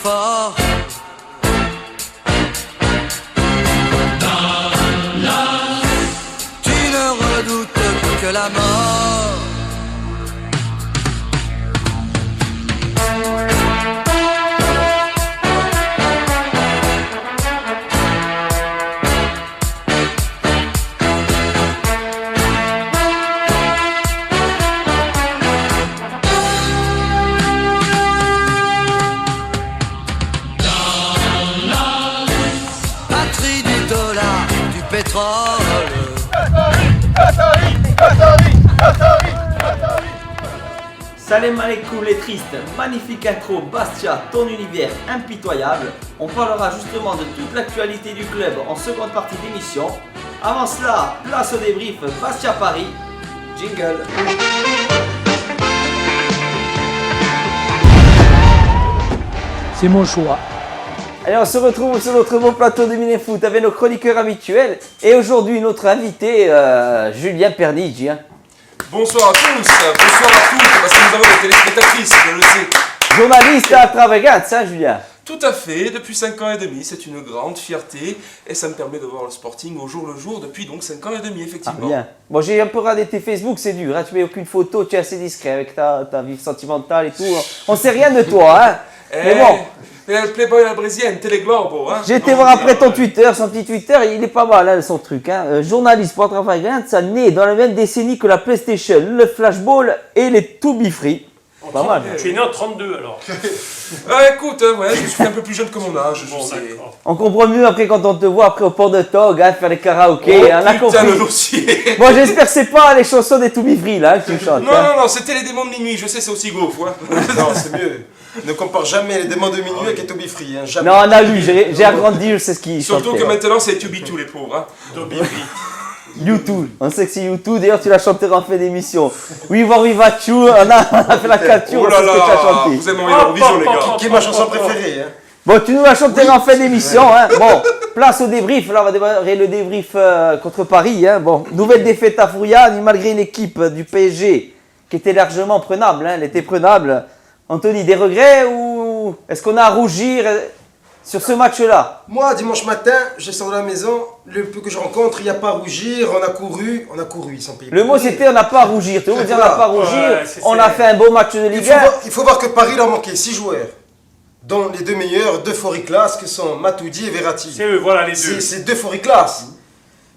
fort. Tu ne redoutes que la mort. Pétrole. Salam alaikum les tristes, magnifique intro, Bastia, ton univers impitoyable. On parlera justement de toute l'actualité du club en seconde partie d'émission. Avant cela, place au débrief Bastia Paris. Jingle. C'est mon choix. Allez, on se retrouve sur notre beau plateau de Mini-Foot avec nos chroniqueurs habituels. Et aujourd'hui, notre invité, Julien Pernigi. Bonsoir à tous, bonsoir à toutes, parce que nous avons des téléspectatrices, je le sais. Journaliste à Travagate, ça, Julien? Tout à fait, depuis 5 ans et demi, c'est une grande fierté. Et ça me permet de voir le Sporting au jour le jour depuis donc 5 ans et demi, effectivement. Ah, bien. Bon, j'ai un peu regardé tes Facebook, c'est dur. Hein, tu mets aucune photo, tu es assez discret avec ta vie sentimentale et tout. On sait rien de toi, hein. Mais bon. Le Playboy à la brésilienne, Téléglorbo, hein. J'ai été voir après ton Twitter, son petit Twitter, il est pas mal, hein, son truc. Hein. Journaliste pour Travagate, ça naît dans la même décennie que la PlayStation, le Flashball et les To Be Free. Pas mal. Tu es né en 32 alors. Écoute, ouais, je suis un peu plus jeune que mon âge, je sais. On comprend mieux après quand on te voit après au port de Tog, hein, faire les karaokés. Oh, on a compris. le dossier. Bon, j'espère que c'est pas les chansons des To Be Free là que tu chantes. Non, c'était les démons de minuit, je sais, c'est aussi gros, hein. Non, c'est mieux. Ne compare jamais les démons de minuit avec les To Be Free, hein, jamais. Non, on a lu, j'ai agrandi, je sais ce qu'ils chantent. Surtout que maintenant c'est To Be Two, les pauvres, hein. To Be Free. YouTube, on sait que c'est YouTube, d'ailleurs tu la chanteras en fin d'émission. Oui, voir oui, va on a fait la capture, Oh on là sait ce que tu as là, chanté. vous aimez l'Eurovision, les gars. Qui est ma chanson préférée, hein. Bon, tu nous la chanteras en fin d'émission. Hein. Bon, place au débrief. Là, on va démarrer le débrief contre Paris. Hein. Bon, nouvelle défaite à Fouriane, malgré une équipe du PSG qui était largement prenable. Hein. Elle était prenable. Anthony, des regrets ou est-ce qu'on a à rougir sur ce match-là? Moi, dimanche matin, je sors de la maison, le peu que je rencontre, il n'y a pas à rougir, on a couru, ils sont payés. Le mot c'était on n'a pas à rougir. Tu veux dire on n'a pas à rougir? Ouais, on a fait un beau match de Ligue 1. Il faut voir que Paris leur manquait 6 joueurs, dont les deux meilleurs, deux foriclass, que sont Matuidi et Verratti. C'est eux, voilà les deux. C'est deux foriclass.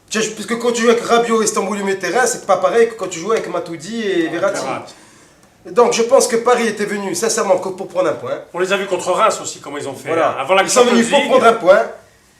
Puisque quand tu joues avec Rabiot et Istanbul au milieu de terrain, c'est pas pareil que quand tu joues avec Matuidi et Verratti. Donc je pense que Paris était venu sincèrement pour prendre un point. On les a vus contre Reims aussi, comment ils ont fait. Voilà. Hein. Avant la Ils sont venus pour League. prendre un point.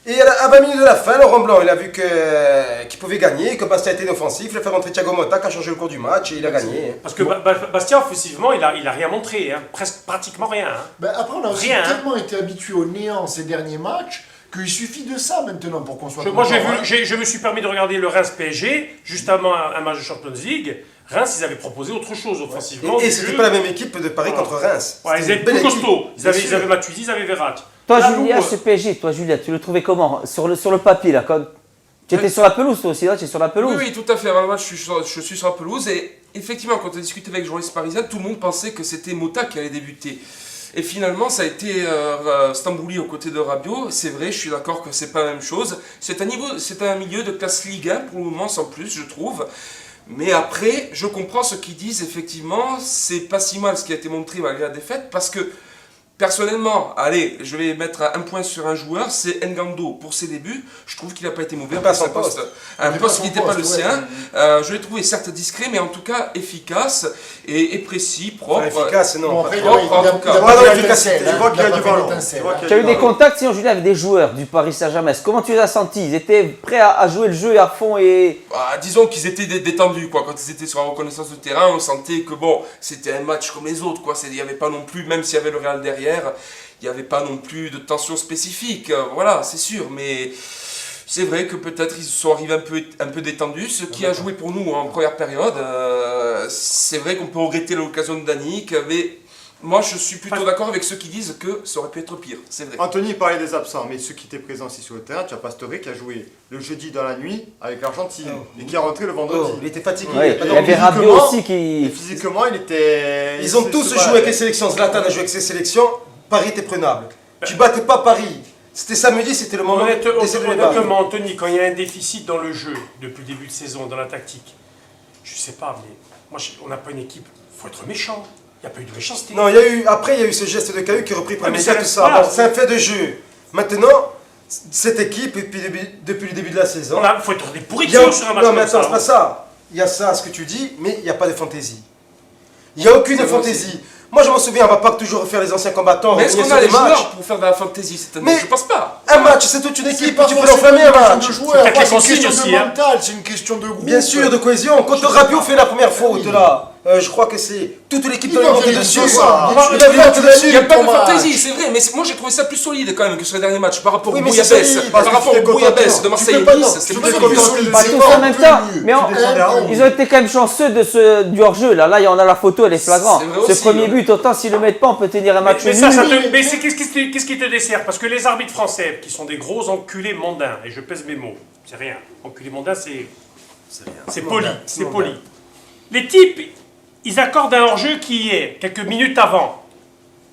Et à 20 minutes de la fin, Laurent Blanc, il a vu qu'il pouvait gagner, que Bastia était inoffensif, il a fait rentrer Thiago Motta qui a changé le cours du match et il a gagné. Parce que Bastia, offensivement, il a rien montré, hein. Pratiquement rien. Hein. Ben après, on a aussi Rien, hein. tellement été habitué au néant ces derniers matchs qu'il suffit de ça maintenant pour qu'on soit Moi, content, hein. je me suis permis de regarder le Reims PSG, juste avant un match de Champions League. Reims, ils avaient proposé autre chose offensivement. Et c'était pas la même équipe de Paris contre Reims. Ouais, ils C'était étaient une belle plus équipe. costauds. Ils Bien sûr. avaient Matuidi, ils avaient Verratti. Toi, Là, Julien, nous, ce PSG, toi, Julien, tu le trouvais comment sur le papier là quand... Tu étais sur la pelouse toi aussi, là, tu es sur la pelouse? Oui, tout à fait. Avant le match, je suis sur la pelouse et effectivement, quand on a discuté avec les journalistes parisiens, tout le monde pensait que c'était Motta qui allait débuter. Et finalement, ça a été Stambouli aux côtés de Rabiot. C'est vrai, je suis d'accord que c'est pas la même chose. C'est un milieu de classe Ligue 1 pour le moment, sans plus, je trouve. Mais après, je comprends ce qu'ils disent, effectivement, c'est pas si mal ce qui a été montré malgré la défaite, parce que personnellement, allez, je vais mettre un point sur un joueur, c'est Ngando. Pour ses débuts, je trouve qu'il n'a pas été mauvais. Pas son poste. Un Mais poste pas qui son n'était pas le poste, ouais. sien. Je l'ai trouvé certes discret, mais en tout cas efficace et précis, propre. Enfin, efficace, non. Bon, pas après, trop. il en a tout cas. pas Voilà, fait l'efficacité. l'étincelle, Je vois qu'il y a il a du pas fait ballon. l'étincelle. Tu as eu des contacts, sinon Julien, avec des joueurs du Paris Saint-Germain. Comment tu les as sentis? Ils étaient prêts à jouer le jeu à fond et... Disons qu'ils étaient détendus, quoi. Quand ils étaient sur la reconnaissance de terrain, on sentait que bon, c'était un match comme les autres, quoi. Il n'y avait pas non plus, même s'il y avait le Real derrière, il n'y avait pas non plus de tension spécifique. Voilà, c'est sûr, mais c'est vrai que peut-être ils sont arrivés un peu détendus. Ce qui a joué pour nous en première période, c'est vrai qu'on peut regretter l'occasion de Dani, mais moi je suis plutôt d'accord avec ceux qui disent que ça aurait pu être pire, c'est vrai. Anthony parlait des absents, mais ceux qui étaient présents aussi sur le terrain, tu as Pastore qui a joué le jeudi dans la nuit avec l'Argentine et qui est rentré le vendredi. Il était fatigué. Ouais, Ah il non, y avait Rabiot physiquement, aussi Et qui... physiquement, il était. Ils ont tous joué avec les sélections. Zlatan a joué avec ses sélections. Paris était prenable. Tu battais pas Paris. C'était samedi, c'était le moment d'essayer de les battre. Honnêtement, Anthony, quand il y a un déficit dans le jeu depuis le début de saison, dans la tactique, je sais pas, mais moi, on n'a pas une équipe. Il faut être méchant. Il n'y a pas eu de méchanceté. Non, après, il y a eu ce geste de Caillou qui a repris pour mais tout ça. voilà, Bon, c'est un fait de jeu. Maintenant, cette équipe, depuis le début de la saison. Il faut être des pourritures sur un match. Non, mais comme attends, ça, c'est pas ça. Il y a ça, ce que tu dis, mais il n'y a pas de fantaisie. Il n'y a aucune fantaisie. Moi, je m'en souviens, on va pas toujours refaire les anciens combattants. Mais est-ce qu'on a les joueurs pour faire de la fantasy cette année? Mais Je pense pas. Un match, c'est toute une équipe. pas Tu peux forcément l'enflammer un une match. question de joueurs, C'est peut-être c'est une les question consignes de aussi, hein. mental, c'est une question de groupe. Bien sûr, de cohésion. Quand Rabiot fait la première faute, là, je crois que c'est toute l'équipe Il de va monter venir dessus. dessus, quoi. bien sûr. Il va venir Il n'y a dessus. pas de Thomas. fantasy, c'est vrai, mais moi j'ai trouvé ça plus solide quand même que sur les derniers matchs par rapport Oui, au mais c'est Bouillabaisse. solide, Par parce que rapport tu au t'es Bouillabaisse content. de Marseille Tu et peux pas- Nice, c'était tu plus peux solide. pas- Pas C'est tous pas en même plus temps, mieux. mais Tu descendais à 11. ils ont été quand même chanceux du hors-jeu. Là, on a la photo, elle est flagrante. C'est vrai Ce aussi, premier ouais. but, autant s'ils le mettent pas, on peut tenir un match Mais nul. qu'est-ce qui te dessert? Parce que les arbitres français, qui sont des gros enculés mondains, et je pèse mes mots, c'est rien. Enculés mondains, c'est poli, c'est poli. Les types, ils accordent un hors-jeu qui est quelques minutes avant.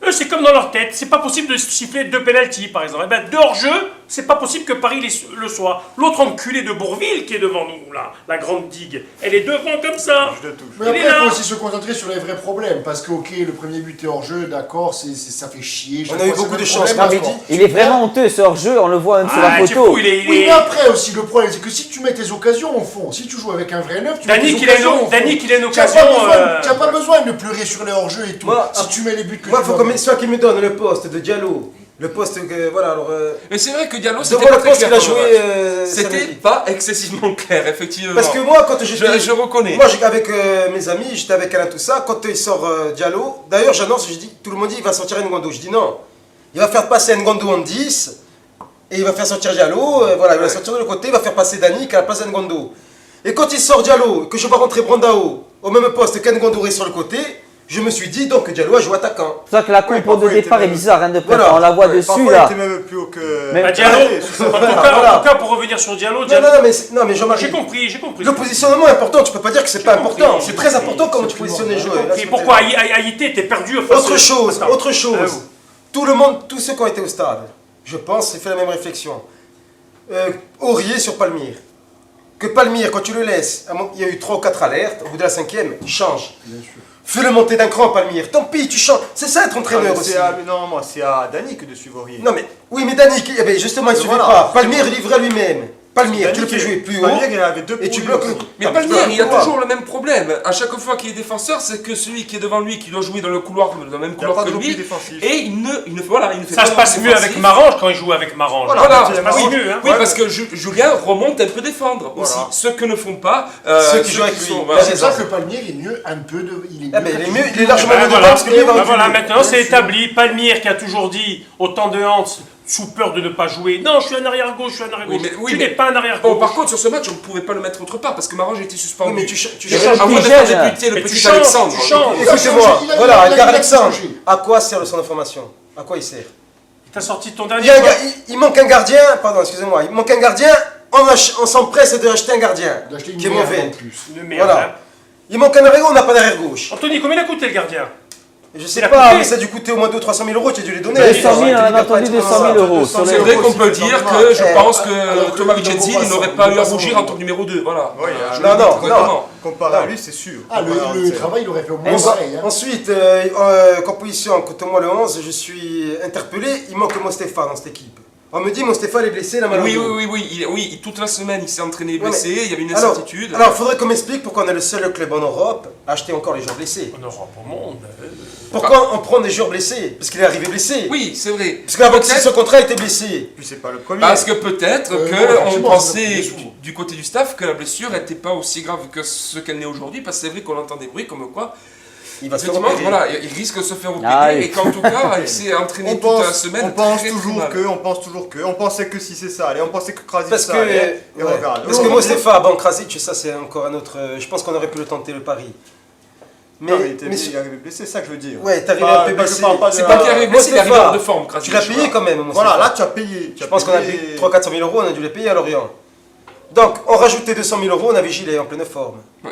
Eux, c'est comme dans leur tête, c'est pas possible de siffler 2 pénaltys, par exemple. Eh ben, 2 hors-jeu, c'est pas possible que Paris le soit. L'autre enculé de Bourville, qui est devant nous, là, la grande digue, elle est devant comme ça. Je le touche. Mais Il après, est il là. faut aussi se concentrer sur les vrais problèmes. Parce que, ok, le premier but est hors jeu, d'accord, ça fait chier. On a eu beaucoup de chance, Problème, Mavidi. Il est vraiment honteux ce hors-jeu, on le voit même sur la Ah, du photo. coup, il est... Oui, mais après aussi, le problème, c'est que si tu mets tes occasions au fond, si tu joues avec un vrai neuf, tu mets Danick, tes il a occasions au fond. Danick, il a une Tu n'as occasion... pas besoin de pleurer sur les hors-jeux et tout. Moi, Si tu mets les buts que Moi, tu il faut dois que mettre. soit qui me donne le poste de Diallo. Le poste que. Voilà, alors. Mais c'est vrai que Diallo, Je c'était vois pas le très poste qu'il clair. a pendant joué. le match. C'était samedi. pas excessivement clair, effectivement. Parce que moi, quand j'étais. Je reconnais. Moi, avec mes amis, j'étais avec Alain, tout ça. Quand il sort Diallo, d'ailleurs, j'annonce, je dis, tout le monde dit, il va sortir Ngondo. Je dis non. Il va faire passer Ngondo en 10. Et il va faire sortir Diallo. Voilà, il va sortir de l'autre côté. Il va faire passer Dani à la place d'Ngondo. Et quand il sort Diallo, que je vois rentrer Brandao au même poste qu'Ngondo est sur le côté, je me suis dit donc que Diallo a joué attaquant. C'est pour ça que la compo parfois, de il départ était est bizarre, hein, de près. Voilà. On la voit Ouais, dessus parfois, là. il était même plus haut que. Mais- Bah, Diallo, Allez, en tout cas, pour revenir sur Diallo, Non, mais Jean-Marie. j'ai compris. Le positionnement est important, tu peux pas dire que c'est pas compris, important. j'ai C'est très compris. important comment tu positionnes les joueurs. Et pourquoi Haïté était perdu face Autre chose, Attends. autre chose. Ah, vous. Tout le monde, tous ceux qui ont été au stade, je pense, s'est fait la même réflexion. Aurier sur Palmyre. Que Palmyre, quand tu le laisses, il y a eu 3 ou 4 alertes, au bout de la 5e, il change. Fais-le monter d'un cran, Palmyre. Tant pis, tu changes. C'est ça être entraîneur aussi. Non, moi, c'est à Danick de suivre Aurier. Non mais, oui mais Danick, eh ben, justement il ne suivait Voilà. pas. Palmyre il livrait lui-même. Palmyre, tu le fais jouer plus haut. Palmyre, il avait 2 et tu pour bloques. lui. Mais Non, Palmier, tu il a vois. toujours le même problème. À chaque fois qu'il est défenseur, c'est que celui qui est devant lui, qui doit jouer dans le couloir, dans le même Il n'y a couloir pas que de repli lui, défensif. et il ne fait Ça pas se de passe mieux défensif. avec Marange quand il joue avec Marange. Voilà, ça se passe mieux. Hein. Oui, parce que Julien remonte un peu défendre aussi. Voilà. Ceux que ne font pas. Ceux qui jouent avec lui. voilà. Là, C'est ça que Palmier est mieux un peu de. Il est Ah, mais mieux il est quand mieux, joue. il est largement Ben mieux voilà, devant parce qu'il est ben devant. voilà, maintenant c'est Bien sûr. établi. Palmyre qui a toujours dit autant de Hans sous peur de ne pas jouer. Non, je suis un arrière-gauche, je suis un arrière-gauche. Oui, Tu mais- n'es pas un Bon, arrière-gauche. par contre, sur ce match, on ne pouvait pas le mettre autre part parce que Marange était suspendu. Oui, mais tu Il y avait changes. un À moins de petit faire geste. débuter le Mais tu petit changes, Alexandre. tu changes. Écoutez-moi, Il a- voilà, il a- Edgar il a Alexandre, changé. à quoi sert le centre de formation? À quoi il sert? T'as sorti ton Il, dernier. y a un choix. ga- il manque un gardien, pardon, excusez-moi, il manque un gardien, on s'empresse de acheter un gardien D'acheter une qui est merde mauvais. en plus. Une merde, Voilà. hein. Il manque un arrière, on n'a pas d'arrière gauche. Anthony, combien il a coûté le gardien? Je sais Il a pas, coûté. mais ça a dû coûter au moins 200 000 € tu as dû les donner. 200 000, on a entendu 200 000 euros. sur C'est les- vrai qu'on peut dire que je pense que alors que Thomas il ne Vicenzi vaut pas n'aurait ça, pas il eu vaut à pas rougir ça. en tant que numéro 2. Voilà. Oui, Je non, le dis non, correctement. Comparé à lui, c'est sûr. Ah, le travail, il aurait fait au moins pareil. Hein. Ensuite, composition, contre moi le 11, je suis interpellé, il manque Mostefa dans cette équipe. On me dit Mostefa est blessé, la maladie. Oui, toute la semaine il s'est entraîné Ouais, blessé, il y avait une alors, incertitude. Alors, il faudrait qu'on m'explique pourquoi on est le seul club en Europe à acheter encore les joueurs blessés. En Europe, au monde. Pourquoi on prend des joueurs blessés? Parce qu'il est arrivé blessé. Oui, c'est vrai. Parce qu'avant que Peut-être- son contrat était blessé. Puis c'est pas le premier. Parce que peut-être non, qu'on effectivement, pensait c'est du côté du staff que la blessure n'était pas aussi grave que ce qu'elle n'est aujourd'hui, parce que c'est vrai qu'on entend des bruits comme quoi, Il va se faire effectivement, opérer. voilà, il risque de se faire opérer Ah, oui. et qu'en tout cas, il s'est entraîné On toute la pense, semaine. on pense très, très toujours mal. que, on pense toujours que, on pensait que si c'est ça allait, on pensait que Krasic Parce ça que, allait, et ouais. regarde. Parce que Mostefa, bon, Krasic, ça c'est encore un autre. Je pense qu'on aurait pu le tenter le pari. Mais, Non, mais il était mais il est arrivé blessé, c'est ça que je veux dire. ouais, t'es arrivé Pas- un peu je blessé. parle pas de C'est la- pas qu'il arrive blessé, il est arrivé Mostefa, hors de forme, Krasic. Tu l'as payé quand même, Mostefa. Voilà, là tu as payé. Je pense qu'on a payé 300 000 €, on a dû les payer à Lorient. Donc, on rajoutait 200 000 €, on avait Gilet en pleine forme. Ouais.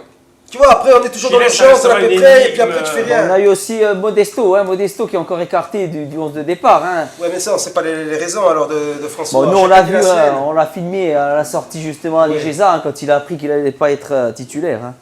Tu vois, après on est toujours dans Gilles, l'urgence, ça on est à restera peu une près, et énigme, puis après tu fais On rien. a eu aussi Modesto, Modesto qui est encore écarté du 11 de départ. Hein. Ouais, mais ça, on sait pas les raisons alors de François. Bon, nous on l'a Chacun dit vu, la sienne. on l'a filmé à la sortie justement à l'Igesa quand il a appris qu'il n'allait pas être titulaire. Hein.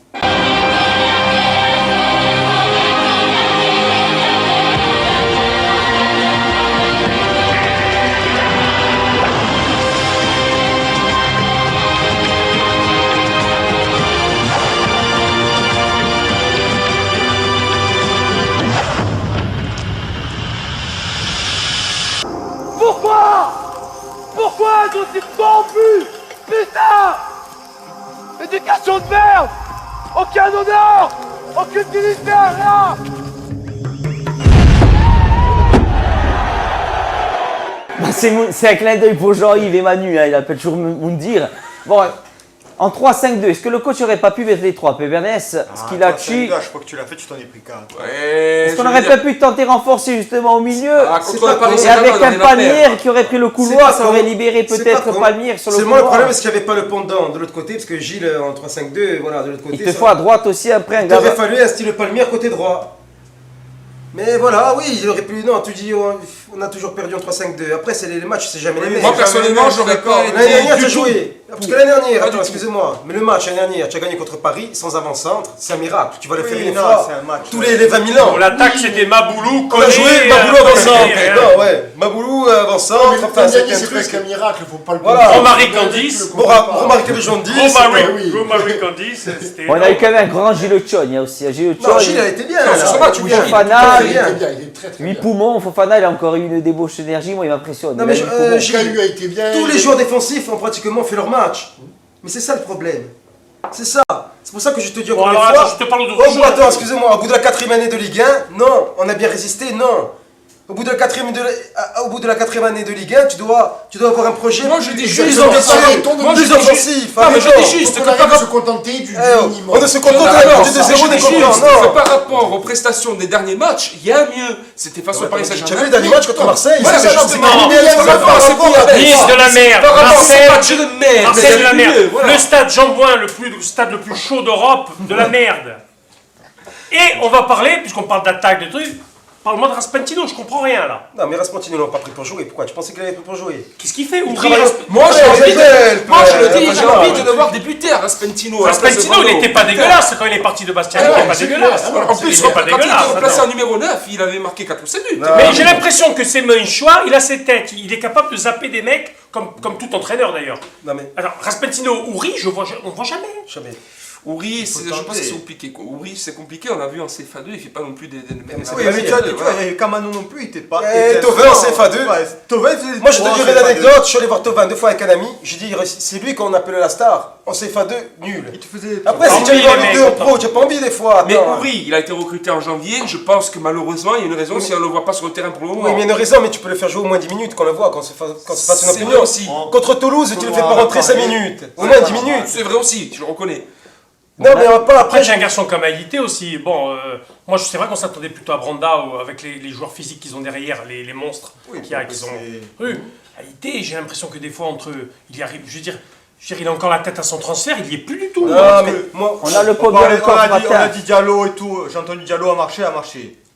Pourquoi nous sommes corrompus? Putain! Éducation de merde! Aucun honneur! Aucune dignité, rien! Bah, c'est un clin d'œil pour Jean-Yves et Manu, hein, il appelle toujours Moundir. Bon, en 3-5-2, est-ce que le coach n'aurait pas pu mettre les 3 Pébernès, Skilacci? Je crois que tu l'as fait, tu t'en es pris 4. Est-ce qu'on n'aurait pas pu tenter renforcer justement au milieu? Contre la Paris Et Saint-Germain, avec on un est la Palmier paire. qui aurait pris le C'est couloir, pas ça aurait con. libéré C'est peut-être pas con. Palmier sur le C'est couloir. moi le problème, c'est qu'il n'y avait pas le pendant de l'autre côté, parce que Gilles en 3-5-2, voilà, de l'autre côté. Il te ça- faut à droite aussi après un Il gars. aurait fallu un style Palmier côté droit. Mais voilà, oui, il aurait pu. Non, tu dis, on a toujours perdu en 3-5-2. Après, c'est les matchs, c'est jamais les mêmes. Moi personnellement, j'aurais pas L'année dernière, tu été as du tout. joué. Parce que l'année dernière, Pas attends, du tout. excusez-moi, mais le match l'année dernière, tu as gagné contre Paris sans avant-centre, c'est un miracle. Tu vas le faire une non, fois c'est un match. tous les 20 000 ans. Pour l'attaque, c'était Maboulou, On a joué Maboulou avant-centre. Collé, Non, ouais, Maboulou avant-centre, Mais enfin, l'année c'était dernière, un c'est truc. presque un miracle, faut pas le Voilà. Romaric Candice. Remarquez le jaune 10. Romaric Candice, c'était... On a eu quand même un grand Gilles Chon, il y a aussi un Gilles Non, Chon. Gilles a été bien. Non, là. sur ce match, Oui, oui, Fofana, Il était bien, il est très très 8 bien. poumons, Fofana il a encore eu une débauche d'énergie, moi il m'impressionne. Non, Il mais a je- 8 poumons. Gilles, Caillou a été bien. tous les joueurs défensifs ont pratiquement fait leur match. Mais c'est ça le problème. C'est ça. C'est pour ça que je te dis Bon, encore alors une attends, fois. je te parle de Au bout, attends, excusez-moi, au bout de la 4e année de Ligue 1, non, on a bien résisté, non. Au bout de la 4e année de Ligue 1, tu dois avoir un projet Moi, je dis plus juste, ambitieux, arrêtons de- moi, je plus dis offensif. Non, mais je arrêtons. dis juste On que arrive par à se contenter du minimum. On ne se contente D'accord, pas du ça, 2-0 je des dis contents, juste non. que par rapport aux prestations des derniers matchs, il y a mieux. C'était face au Paris Tu as vu Saint-Germain. le dernier match contre Marseille? Voilà, c'est mais ça, justement, c'est criminel, par ça, rapport par à ces rapport à- points-là. Nice de la merde, Par rapport à ces Marseille, matchs de merde. Marseille de la c'est merde, mieux, voilà. le stade Jean-Bouin, le stade le plus chaud d'Europe, de la merde. Et on va parler, puisqu'on parle d'attaque, de trucs, parle-moi de Raspentino, je comprends rien là. Non, mais Raspentino ne l'a pas pris pour jouer. Pourquoi? Tu pensais qu'il avait pris pour jouer? Qu'est-ce qu'il fait Ouvrir travaille- Moi, j'ai Ouais, envie Zepel, moi, je le dis, ouais, j'ai ouais, envie ouais. de le voir débuter à Raspentino. à la place de Raspentino, il Brando. n'était pas dégueulasse quand il est parti de Bastia, il n'était pas c'est dégueulasse. clair. En plus, il n'est pas quand il était dégueulasse. remplacé attends. en numéro 9, il avait marqué 4 ou 7 buts. Non. Mais j'ai l'impression que c'est un choix, il a ses têtes, il est capable de zapper des mecs, comme tout entraîneur d'ailleurs. Non, mais Alors, Raspentino, Ouri, on ne voit jamais. jamais. Ouri, je tenter. pense que c'est compliqué. quoi. Ouri, c'est compliqué, on l'a vu en CFA2, il fait pas non plus des Oui, Mais tu vois, il y avait Kamano non plus, il était pas. Eh, Thauvin en CFA2. Ouais, Thauvin, Moi, je te dirai l'anecdote. Je suis allé voir Thauvin 2 fois avec un ami. J'ai dit, c'est lui qu'on appelait la star. En CFA2, nul. Il te faisait. Après, si tu envie, allé voir les Ligue mecs, 2 en pro, tu n'as pas envie des fois. Mais attends. Ouri, il a été recruté en janvier, je pense que malheureusement, il y a une raison si on ne le voit pas sur le terrain pour le moment. Oui, mais il y a une raison, mais tu peux le faire jouer au moins 10 minutes qu'on le voit, quand c'est fasse une C'est vrai opinion. aussi. Contre Toulouse, tu le fais pas rentrer 5 minutes. Au moins 10 minutes. C'est vrai aussi, je le reconnais. Non, mais on va pas Après, après. j'ai un garçon comme Haïté aussi. Bon, moi, c'est vrai qu'on s'attendait plutôt à Branda avec les joueurs physiques qu'ils ont derrière, les monstres qu'ils ont. Haïté, j'ai l'impression que des fois, entre eux, il y arrive, je veux dire, il a encore la tête à son transfert, il y est plus du tout. Non, Parce mais que- moi, On a le On podium encore ce a matin. dit Diallo et tout, j'ai entendu Diallo a marché.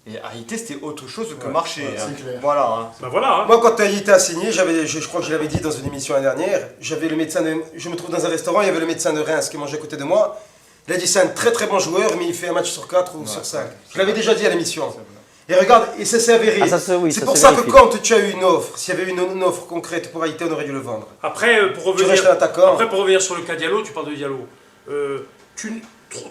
Et Haïté, c'était autre chose que marcher. ouais, hein. c'est clair. Voilà. Hein. Ben voilà. Hein. moi, quand Taïta a signé, je crois que je l'avais dit dans une émission l'année dernière, j'avais le médecin je me trouve dans un restaurant, il y avait le médecin de Reims qui mangeait à côté de moi. Il a dit c'est un très très bon joueur, mais il fait un match sur 4 ou sur 5. Je l'avais déjà dit à l'émission. Et regarde, et ça s'est avéré. Ah, ça, oui, c'est ça pour s'est ça que vérifié. quand tu as eu une offre, s'il y avait eu une offre concrète pour Haïti, on aurait dû le vendre. Après, pour Tu restes revenir, l'attaquant. après, pour revenir sur le cas Diallo, tu parles de Diallo.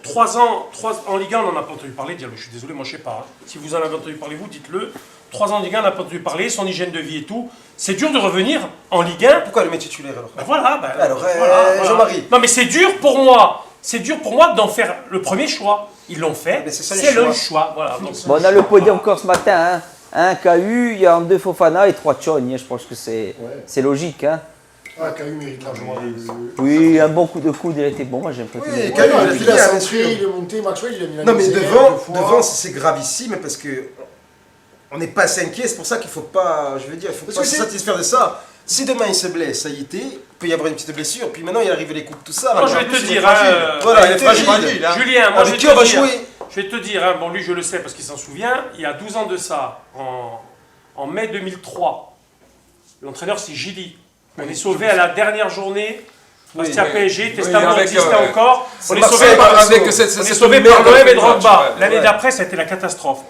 3 ans en Ligue 1, on n'en a pas entendu parler, Diallo. Je suis désolé, moi je sais pas. Hein. Si vous en avez entendu parler, vous, dites-le. 3 ans en Ligue 1, on n'a pas entendu parler, son hygiène de vie et tout. C'est dur de revenir en Ligue 1. Pourquoi le met titulaire alors? Ben voilà. Ben, Alors, voilà. Jean-Marie. Non, mais c'est dur pour moi. C'est dur pour moi d'en faire le premier choix. Ils l'ont fait. Mais c'est ça, les C'est le choix. choix. Voilà. Donc, Bon, on a le podium encore ce matin. Hein. Un KU, il y a 2 Fofana et 3 Chon. Je pense que c'est logique. Hein. Ah, Caillou mérite largement le. Oui, un bon coup de coude, il a été bon. Moi, j'aime pas tout. Oui, Ouais, Caillou, non, il a puis fini, il a bien centré, sûr. il est monté, Maxwell, il a mis la Non, mais misère, devant, deux fois. devant c'est gravissime parce que on n'est pas s'inquiet, c'est pour ça qu'il faut pas, je veux dire, il faut Parce pas que se c'est- satisfaire de ça. Si demain il se blesse, ça y était, il peut y avoir une petite blessure, puis maintenant il arrive les coupes, tout ça. Moi, je maintenant. vais te dire, Voilà, il est fragile. Julien, moi, je vais Avec qui on va te dire, jouer? je vais te dire, bon, lui, je le sais parce qu'il s'en souvient, il y a 12 ans de ça, en mai 2003, l'entraîneur, c'est Gilly. On est sauvé à la dernière journée. C'était à PSG, Testament existait encore. On est sauvé par l'OM et Drogba. L'année d'après, ça a été la catastrophe.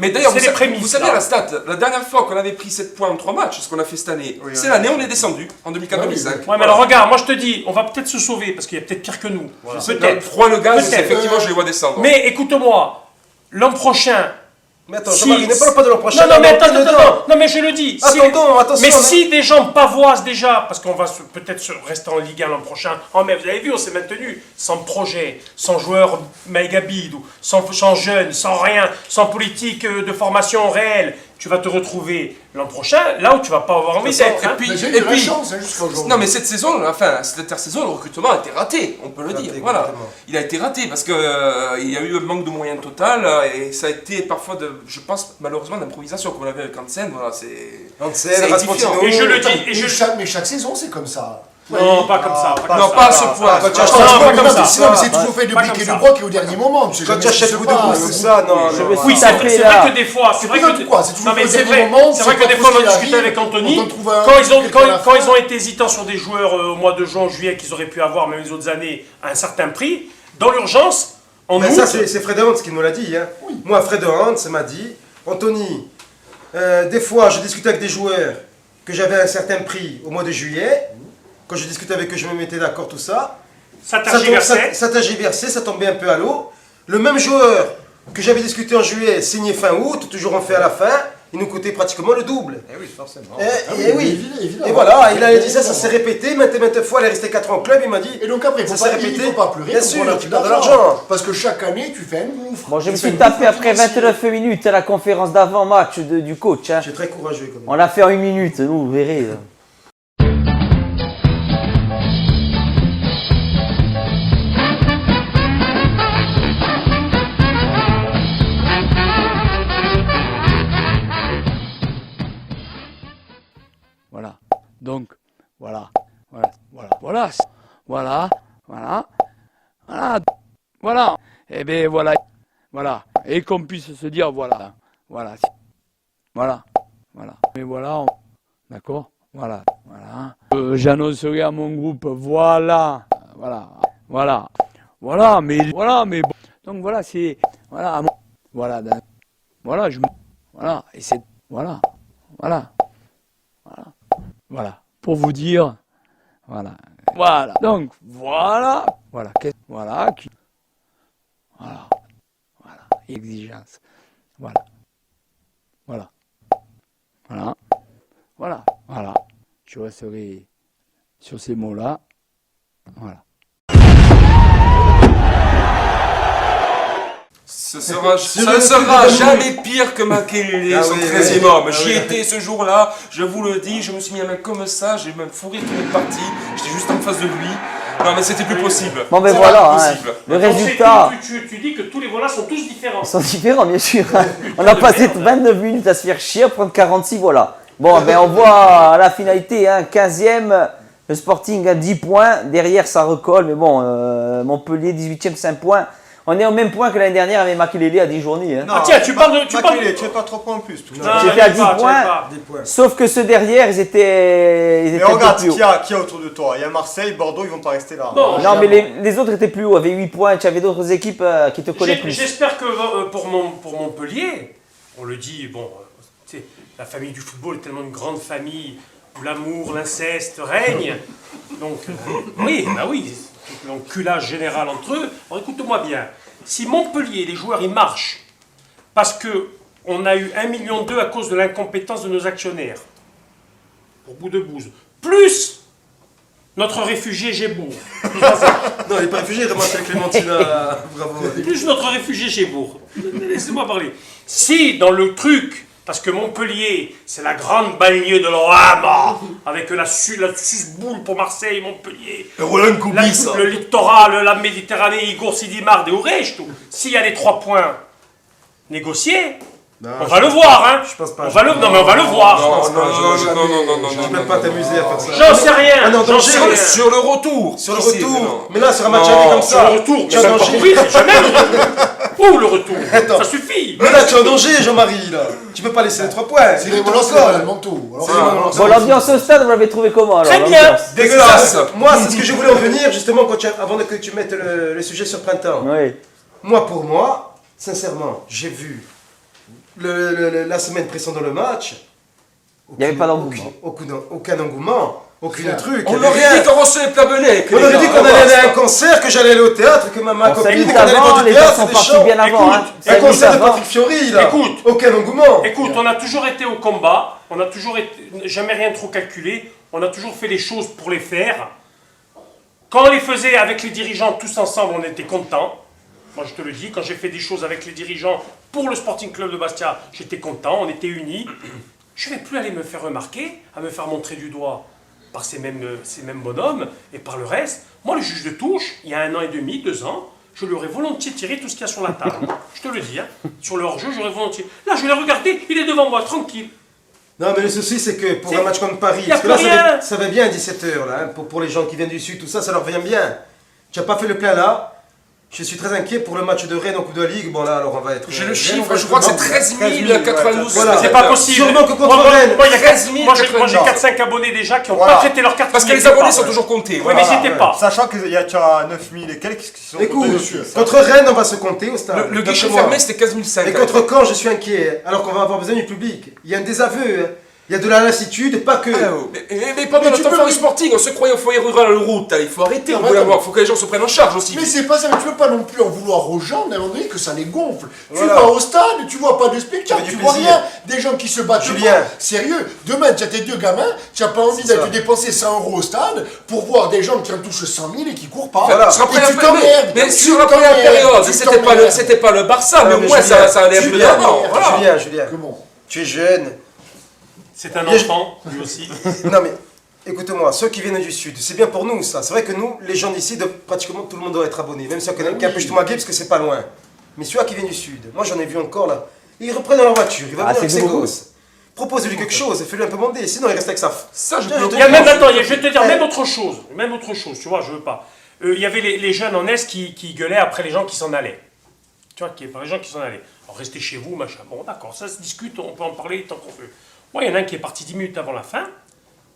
Mais d'ailleurs, c'est les prémices. vous savez la stat, la dernière fois qu'on avait pris 7 points en 3 matchs, ce qu'on a fait cette année, c'est l'année où on est descendu, en 2004-2005. Ouais, mais alors regarde, moi je te dis, on va peut-être se sauver, parce qu'il y a peut-être pire que nous. Peut-être. Froid le gaz, effectivement, je les vois descendre. Mais écoute-moi, l'an prochain. Mais attends, Jean-Marie, ne parle pas de l'an prochain. Non, mais attends, non, mais je le dis. Attention. Mais si des gens pavoisent déjà, parce qu'on va peut-être rester en Ligue 1 l'an prochain. Oh, mais vous avez vu, on s'est maintenu sans projet, sans joueurs méga bid, sans jeunes, sans rien, sans politique de formation réelle. Tu vas te retrouver l'an prochain là où tu vas pas avoir envie d'être. Et puis, non mais cette saison, enfin cette intersaison, le recrutement a été raté, on peut le dire. Voilà, il a été raté parce que il y a eu un manque de moyens total et ça a été parfois je pense malheureusement d'improvisation comme on l'avait avec Hansen. Voilà, c'est Rasputin. Et je le dis. Mais chaque saison, c'est comme ça. Non, pas comme ça. Non, pas à ce point. pas comme ça. Sinon, mais c'est toujours fait de piquer le broc et au dernier moment. Quand tu achètes beaucoup de boost, ça, non. Oui, c'est vrai que des fois, c'est vrai que quoi, c'est toujours non mais au c'est dernier vrai, moment, c'est vrai c'est que pas des fois on tout en ce qui discutait arrive, avec Anthony, on en trouve quand ils ont été hésitants sur des joueurs au mois de juin, juillet qu'ils auraient pu avoir même les autres années à un certain prix, dans l'urgence, en août. Ça c'est Fred Hans qui nous l'a dit. Moi, Fred Hans m'a dit, Anthony, des fois je discutais avec des joueurs que j'avais un certain prix au mois de juillet. Quand je discutais avec eux, je me mettais d'accord, tout ça. Ça tergiversait, ça tombait un peu à l'eau. Le même joueur que j'avais discuté en juillet, signé fin août, toujours en fait à la fin, il nous coûtait pratiquement le double. Eh oui, forcément. Et voilà, il a dit ça s'est répété, maintes fois, il est resté 4 ans au club, il m'a dit. Et donc après, il ne faut pas pleurer, bien sûr, tu perds de l'argent. Parce que chaque année, tu fais un gouffre. Bon, je me suis tapé après 29 minutes à la conférence d'avant-match du coach. Hein. Je suis très courageux quand même. On l'a fait en 1 minute, nous, vous verrez. Voilà. Donc, voilà. Et bien voilà. Voilà. Et qu'on puisse se dire voilà. Mais voilà. D'accord. Voilà. J'annoncerai à mon groupe voilà. Mais bon. Donc voilà, c'est voilà. Et c'est voilà. Pour vous dire, donc, exigence, je resterai sur ces mots-là, Ça ne sera jamais pire que Makelele, son 13e homme. J'y étais ce jour-là, je vous le dis, je me suis mis à main comme ça, j'ai même fourré toute une partie, j'étais juste en face de lui. Non mais c'était plus possible. Bon ben voilà, le résultat... Tu dis que tous les volats sont tous différents. Ils sont différents, bien sûr. On a passé 29 minutes à se faire chier, à prendre 46 voilà. Bon, ben on voit à la finalité, 15e, le Sporting a 10 points, derrière ça recolle, mais bon, Montpellier 18e 5 points. On est au même point que l'année dernière avec Makelele à 10 journées. Non, tiens, tu parles de... Tu n'es pas 3 points en plus. J'étais à 10 points, sauf que ceux derrière, ils étaient mais regarde, qui y a autour de toi? Il y a Marseille, Bordeaux, ils vont pas rester là. Non, mais les autres étaient plus hauts, avaient 8 points, tu avais d'autres équipes qui te collaient plus. J'espère que pour Montpellier, on le dit, bon, la famille du football est tellement une grande famille où l'amour, l'inceste règnent. Donc, oui, l'enculage général entre eux. Alors écoute-moi bien, si Montpellier, les joueurs, ils marchent parce qu'on a eu 1,2 million à cause de l'incompétence de nos actionnaires, pour bout de bouse, plus notre réfugié Gébourg. Non, il n'est pas réfugié, vraiment, c'est Clémentina. Bravo. Plus notre réfugié Gébourg. Laissez-moi parler. Si, dans le truc, parce que Montpellier, c'est la grande banlieue de l'Ohama, avec la susboule pour Marseille, Montpellier, le littoral, la Méditerranée, Igor Sidimar, des Ourèges, tout. S'il y a les 3 points négociés, Non, On va le voir, hein. Je pense pas. Non, mais on va le voir. Tu peux pas t'amuser à faire ça. J'en sais rien. Ah non, J'en sais danger. rien. Sur le retour. Sur le Si, retour. Mais là, sur un match aller comme Sur ça. le retour, tu mais es en même pas danger. courir, c'est jamais le retour. Où le retour? Attends. Ça suffit. Mais là, tu es en danger, Jean-Marie, là. Tu peux pas laisser les 3 points. C'est Il les est volants, c'est encore. le manteau. Alors, Bon, l'ambiance au stade, vous l'avez trouvé comment alors? Très bien. l'ambiance Dégueulasse. Moi, c'est ce que je voulais en venir, justement, avant que tu mettes le sujet sur printemps. Oui. Moi, pour moi, sincèrement, j'ai vu la semaine précédente le match. Il n'y avait pas d'engouement. Aucun engouement, aucun truc. On il y avait aurait rien. dit qu'on recevait Plabonnet. On aurait dit qu'on allait aller à un concert, que j'allais aller au théâtre, que ma On copine, s'invite qu'on allait avant, voir du les gens théâtre, sont des partis chants. bien avant. Écoute, hein. Un S'invite concert de avant. Patrick Fiori, là. Écoute. Aucun engouement. Écoute, on a toujours été au combat, on a toujours été, jamais rien trop calculé, on a toujours fait les choses pour les faire. Quand on les faisait avec les dirigeants tous ensemble, on était contents. Moi je te le dis, quand j'ai fait des choses avec les dirigeants pour le Sporting Club de Bastia, j'étais content, on était unis. Je ne vais plus aller me faire remarquer, à me faire montrer du doigt par ces mêmes bonhommes et par le reste. Moi, le juge de touche, il y a 1 an et demi, 2 ans, je lui aurais volontiers tiré tout ce qu'il y a sur la table. Je te le dis, hein. Sur le hors-jeu, j'aurais volontiers. Là, je l'ai regardé, il est devant moi, tranquille. Non, mais le souci, c'est que pour un match comme Paris, y a parce que là, plus rien. ça va bien à 17h, là, hein, pour les gens qui viennent du Sud, tout ça, ça leur vient bien. Tu n'as pas fait le plein là. Je suis très inquiet pour le match de Rennes en Coupe de la Ligue. Bon, là, alors on va être. J'ai le Rennes, on chiffre, va je être crois que c'est dedans. 13 ouais, 092. voilà. C'est pas possible. Sûrement que contre Moi, Rennes. moi, il y a 13 000, moi, j'ai 4-5 abonnés déjà qui n'ont Voilà. pas traité leur carte. Parce que qui les n'étaient abonnés pas. sont toujours comptés. Oui, voilà. mais j'étais pas. Sachant qu'il y a 9000 et quelques qui sont Écoute, comptés dessus. contre Rennes, on va se compter au stade. Le guichet D'après moi. fermé, c'était 15 500. Et contre Caen, je suis inquiet, alors qu'on va avoir besoin du public. Il y a un désaveu, hein. Il y a de la lassitude, pas que. Mais pendant Mais le tu temps peux- fort du Sporting, on se croyait au foyer rural en route. Il faut arrêter, Non, on mais veut attends. avoir. Il faut que les gens se prennent en charge aussi. Mais c'est pas ça, mais tu peux pas non plus en vouloir aux gens, d'un moment donné, que ça les gonfle. Voilà. Tu vas au stade, tu vois pas de spectacle, Tu veux tu du vois plaisir. rien. Des gens qui se battent Julien. pas. Sérieux, demain, tu as tes 2 gamins, tu n'as pas envie C'est de ça. dépenser 100 € au stade pour voir des gens qui en touchent 100 000 et qui courent pas. Voilà. Sur la Et première tu t'emmerdes. mais Tu sur la première t'emmerdes, période, tu c'était pas le Barça, mais au moins ça allait un peu Julien, d'avant. Voilà. Julien, Comment? tu es jeune. C'est un enfant, lui aussi. Non mais, écoute-moi, ceux qui viennent du Sud, c'est bien pour nous ça. C'est vrai que nous, les gens d'ici, pratiquement tout le monde doit être abonné. Même si on connaît qu'un peu Ch'toumagué, parce que c'est pas loin. Mais ceux qui viennent du Sud, moi j'en ai vu encore là, ils reprennent leur voiture, ils vont venir c'est avec ses douloureux. gosses. Propose-lui quelque chose, fais-lui un peu monter, sinon il reste avec ça. Ça, je Tiens, peux te Il y a dis, même, moi, attends, je vais te dire Eh, même autre chose, tu vois, je veux pas. Il y avait les jeunes en Est qui gueulaient après les gens qui s'en allaient. Tu vois, par les gens qui s'en allaient. Alors restez chez vous, machin. Bon, d'accord, ça se discute, on peut en parler tant qu'on veut. Moi, il y en a un qui est parti 10 minutes avant la fin.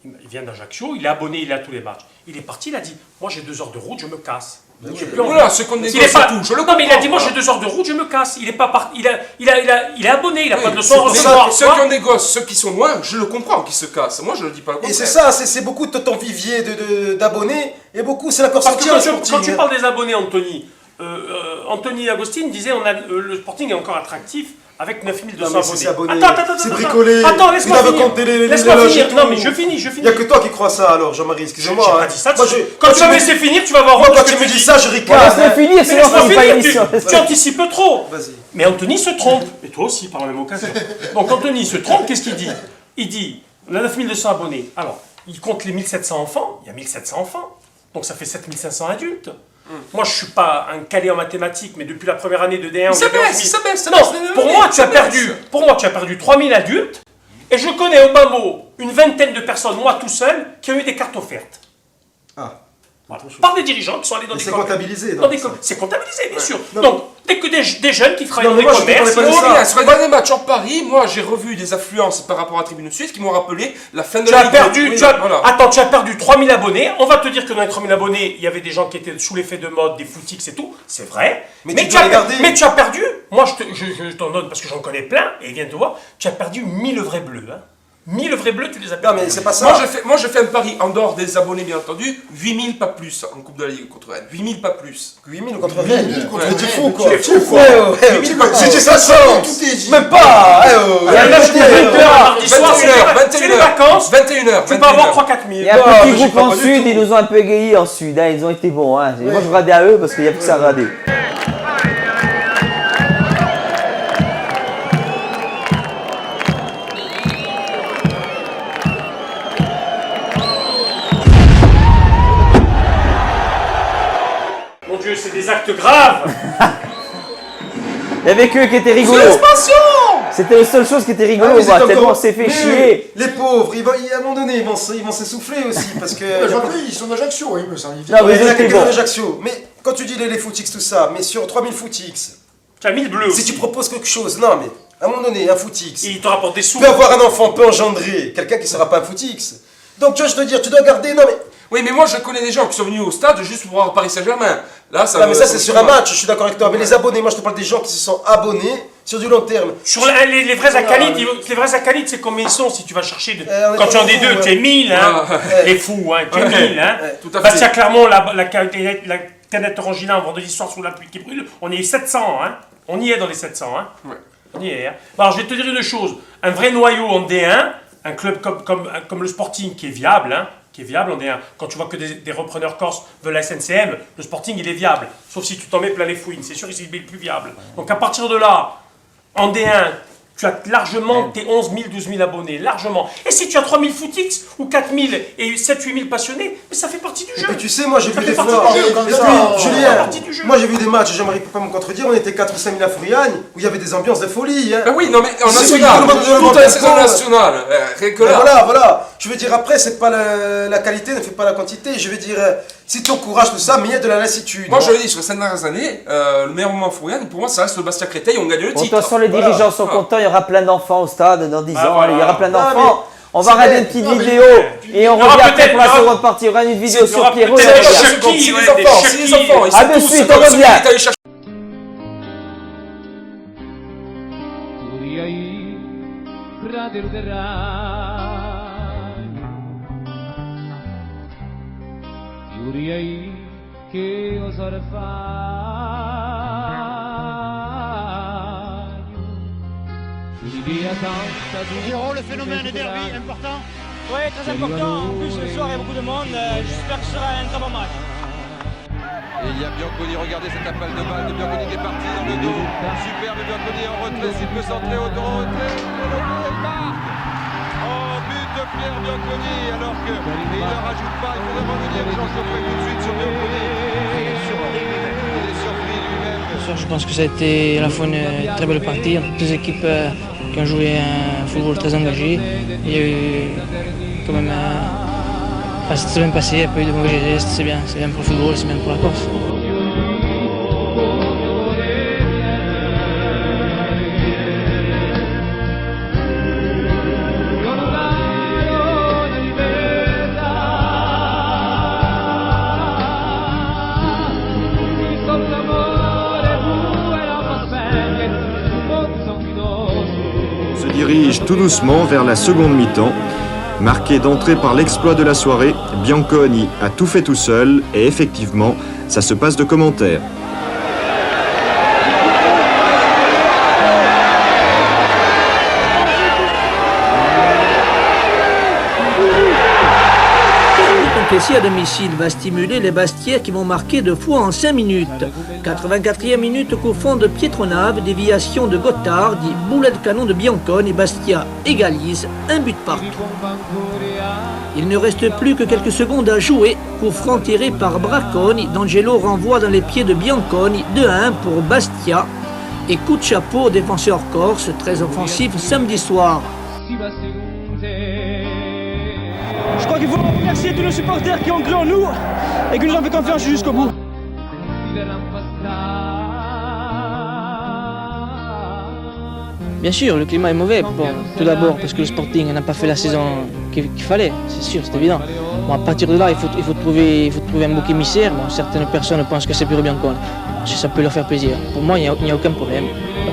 Il vient d'Ajaccio, il est abonné, il est à tous les matchs. Il est parti, il a dit, moi j'ai 2 heures de route, je me casse. J'ai plus envie. Voilà, ce qu'on Il négocie est pas... tout, je le Non, mais il a dit, comprends. moi j'ai 2 heures de route, je me casse. Il est pas parti. Il est abonné, il a pas de leçon à C'est recevoir. ça, ceux qui ont des gosses, ceux qui sont loin, je le comprends, qui se cassent. Moi, je le dis pas le Et contraire. c'est ça, c'est beaucoup de ton vivier d'abonnés, et beaucoup, c'est la course Parce que entière, le quand Sporting. tu parles des abonnés, Anthony, Anthony Agostine disait le Sporting est encore attractif avec 9200 Non, mais c'est abonnés. abonné. C'est bricolé. Attends, laisse-moi Ils doivent finir. compter les Laisse-moi loges et finir. tout. Non, mais je finis. Il n'y a que toi qui crois ça alors, Jean-Marie, J'ai excusez-moi. pas hein. dit ça. Moi, Quand tu vas me me laisser finir, tu vas voir Moi, ce quand que tu me dis dis. ça, je Bon, ricane. laisse-le hein. finir, Mais sinon on laisse-moi finit pas finir, l'émission. tu anticipes trop. Vas-y. Mais Anthony se trompe. Et toi aussi, par la même occasion. Donc Anthony se trompe, qu'est-ce qu'il dit? Il dit, on a 9200 abonnés. Alors, il compte les 1700 enfants. Il y a 1700 enfants. Donc ça fait 7500 adultes. Moi, je suis pas un calé en mathématiques, mais depuis la première année de D1... on Ça est dans baisse, 1000. ça baisse, ça Non, baisse. pour moi, tu as perdu 3000 adultes. Et je connais au bas mot une vingtaine de personnes, moi tout seul, qui ont eu des cartes offertes. Ah. Voilà. Par des dirigeants qui sont allés dans Mais des c'est commerces. comptabilisé. Dans donc, des ça. c'est comptabilisé, bien sûr. Non, Donc, dès que des jeunes qui travaillent Non, dans mais des moi, je te commerces... parlais pas de ça. Bien, sur les derniers matchs en Paris, moi j'ai revu des affluences par rapport à Tribune Sud qui m'ont rappelé la fin de Tu la as Ligue. perdu, Oui, tu as, voilà. attends, tu as perdu 3000 abonnés. On va te dire que dans les 3000 abonnés, il y avait des gens qui étaient sous l'effet de mode, des footix et tout. C'est vrai. Mais tu dois les garder. Mais tu as perdu. Moi, je t'en donne parce que j'en connais plein et ils viennent te voir. Tu as perdu 1000 vrais bleus. Hein. 1000 vrais bleus, tu les as Non, perdus. mais c'est pas ça. Moi j'ai fait un pari en dehors des abonnés bien entendu, 8000 pas plus en Coupe de la Ligue contre Rennes, 8000 pas plus. 8000 contre Rennes. 8000 contre Mais tu es Rennes. fou quoi. Tu es fou, quoi. C'est ça, tout est dit. Même pas. Il y a un match de 20h mardi soir, c'est 21h, les vacances. 21h. Tu peux avoir 3-4 000. Il y a Non, un petit mais j'y groupe crois en pas du Sud, tout. ils nous ont un peu égayés en Sud, hein, ils ont été bons. Hein. Moi je regardais à eux parce qu'il n'y a plus que ça à regarder. Mon Dieu, c'est des actes graves. Il y avait que eux qui étaient rigolos. Suspension. C'était la seule chose qui était rigolo, Ah, mais c'est tellement encore- on s'est fait Mais chier. Les pauvres, à un moment donné, ils vont s'essouffler aussi. Parce que. Je vois qu'ils sont d'Ajaccio, il me semble. Non, mais Il y a c'était quelqu'un bon. d'Ajaccio. Mais quand tu dis les footix, tout ça, mais sur 3000 footix, Tu as 1000 bleus si aussi. tu proposes quelque chose, non, mais à un moment donné, un footix. Et il te rapporte des sous. Peut avoir un enfant, peut engendrer quelqu'un qui ne sera pas un footix. Donc, tu vois, je te dire, tu dois garder. Non, mais. Oui, mais moi je connais des gens qui sont venus au stade juste pour voir Paris Saint-Germain. Là, ça Non, mais ça, me c'est sur choque un pas. match, je suis d'accord avec toi. Mais les abonnés, moi, je te parle des gens qui se sont abonnés sur du long terme. Sur les vrais acalites, les vrais acalites, c'est combien ils sont si tu vas chercher. on est Quand pas tu en as fous, deux, ouais. tu es 1000, hein. Ouais. Les fous, hein. Tu es 1000, hein. Tout à fait. Bastia Clermont, la canette Orangina, vendredi soir sous la pluie qui brûle, on est 700, hein. On y est dans les 700, hein. Ouais. On y est, hein. Bon, alors, je vais te dire une chose. Un vrai noyau en D1, un club comme le Sporting qui est viable, hein. Qui est viable en D1. Quand tu vois que des repreneurs corses veulent la SNCM, le Sporting il est viable. Sauf si tu t'en mets plein les fouines, c'est sûr qu'il est plus viable. Donc à partir de là, en D1, tu as largement tes 11 000, 12 000 abonnés, largement. Et si tu as 3 000 footix ou 4 000 et 7 8 000 passionnés, mais ça fait partie du jeu. Et tu sais, moi, j'ai vu Ça des fait partie fois. du jeu. Et puis, Ça fait Julien, partie du jeu. moi, j'ai vu des matchs, j'aimerais pas me contredire, on était 4 ou 5 000 à Fouriagne, où il y avait des ambiances de folie. Hein. Ben oui, non mais en C'est national, tout le monde toute la demande saison un peu. nationale, rien que Mais là. voilà. Je veux dire, après, c'est pas la qualité ne fait pas la quantité. Je veux dire, si tu encourages tout ça, mais il y a de la lassitude. Moi je le dis, sur les 5 dernières années, le meilleur moment à Fouriane, pour moi ça reste le Bastia-Créteil, on gagne le Bon, de titre. toute façon, les Voilà. dirigeants sont contents, il y aura plein d'enfants au stade dans 10 ans, voilà. il y aura plein Non, d'enfants. On va c'est regarder vrai. une petite Non, mais- vidéo et on Il y aura revient après peut-être- pour la il y aura- seconde partie. Il y aura une vidéo Il y sur aura Pierrot. peut-être et on des revient. Chucky, C'est ouais, les des enfants, c'est les Chucky. enfants, ils À sont de tous suite, comme on celui revient. qui est allé chercher. Pierrot, le phénomène derby, important. Oui, très important. En plus, ce soir, il y a beaucoup de monde. J'espère que ce sera un très bon match. Et il y a Bianconi, regardez cette appel de balle de Bianconi qui est parti dans le dos. Superbe Bianconi en retrait, s'il peut centrer au retrait. Il marque. Oh, but de Pierre Bianconi, alors que il ne rajoute pas, il faut demander les gens qui tout de suite sur Bianconi. Il est surpris lui-même. Ce soir, je pense que ça a été à la fois une très belle partie entre deux équipes qui ont joué un football très engagé. Il y a eu quand même enfin, c'est bien passé, il n'y a pas eu de mauvais gestes, c'est bien pour le football, c'est bien pour la Corse. Se dirige tout doucement vers la seconde mi-temps. Marqué d'entrée par l'exploit de la soirée, Bianconi a tout fait tout seul et effectivement, ça se passe de commentaires. Plessis à domicile va stimuler les Bastiais qui vont marquer 2 fois en 5 minutes. 84e minute, coup fond de Pietronave, déviation de Gottardi, boulet de canon de Bianconi et Bastia égalise, un but partout. Il ne reste plus que quelques secondes à jouer. Coup franc tiré par Bracconi, D'Angelo renvoie dans les pieds de Bianconi, 2-1 pour Bastia. Et coup de chapeau au défenseur corse, très offensif samedi soir. Je crois qu'il faut remercier tous nos supporters qui ont cru en nous et qui nous ont fait confiance jusqu'au bout. Bien sûr, le climat est mauvais. Bon, tout d'abord parce que le Sporting n'a pas fait la saison qu'il fallait, c'est sûr, c'est évident. Bon, à partir de là, il faut trouver un bouc émissaire. Bon, certaines personnes pensent que c'est Pierrot Bianconi. Si ça peut leur faire plaisir. Pour moi, il n'y a aucun problème.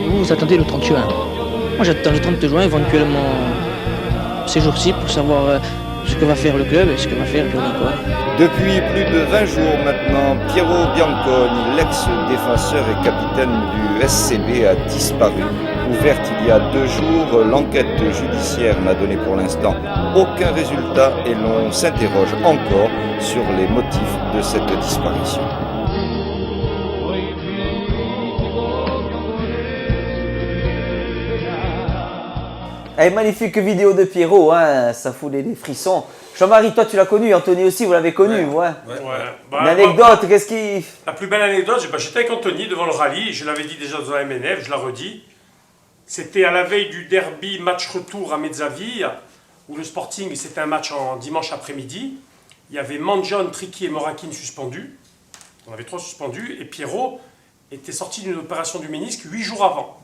Vous attendez le 30 juin. Moi, j'attends le 30 juin, éventuellement ces jours-ci, pour savoir ce que va faire le club et ce que va faire Pierrot Bianconi. Depuis plus de 20 jours maintenant, Pierrot Bianconi, l'ex-défenseur et capitaine du SCB, a disparu. Ouverte il y a 2 jours, l'enquête judiciaire n'a donné pour l'instant aucun résultat et l'on s'interroge encore sur les motifs de cette disparition. Eh, magnifique vidéo de Pierrot, hein, ça fout des frissons. Jean-Marie, toi tu l'as connu, Anthony aussi, vous l'avez connu, ouais. Bah, Une anecdote, qu'est-ce qui... La plus belle anecdote, j'étais avec Anthony devant le rallye, je l'avais dit déjà dans la MNF, je la redis. C'était à la veille du derby match retour à Mezzaville, où le Sporting, c'était un match en dimanche après-midi. Il y avait Mangione, Tricky et Morakin suspendus. On avait 3 suspendus. Et Pierrot était sorti d'une opération du ménisque 8 jours avant.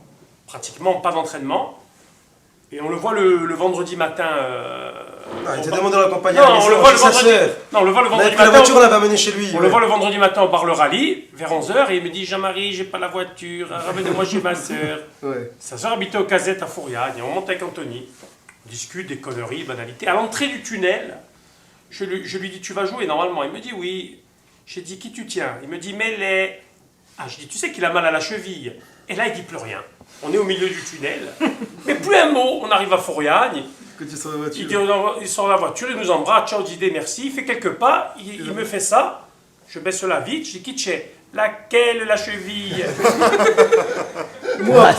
Pratiquement pas d'entraînement. Et on le voit le vendredi matin. Il t'a demandé d'accompagner Non, on le voit le vendredi. Non, on le voit le vendredi matin. La voiture, on l'avait amené chez lui. On le voit le vendredi matin au bar Le Rallye, vers 11h, et il me dit Jean-Marie, j'ai pas la voiture, ramène-moi chez ma soeur. Ouais. Sa soeur habitait aux Casettes à Fouriagne, et on monte avec Anthony. On discute des conneries, banalités. À l'entrée du tunnel, je lui dis tu vas jouer normalement. Il me dit oui. J'ai dit qui tu tiens? Il me dit Mêlé. Ah, je dis tu sais qu'il a mal à la cheville. Et là, il dit plus rien. On est au milieu du tunnel, mais plus un mot. On arrive à Fouriagne. Que tu sors de la voiture. Il sort de la voiture, il nous embrasse, ciao Didé, merci. Il fait quelques pas, il me fait ça. Je baisse la vitre, je dis qui t'es? Laquelle la cheville? Moi,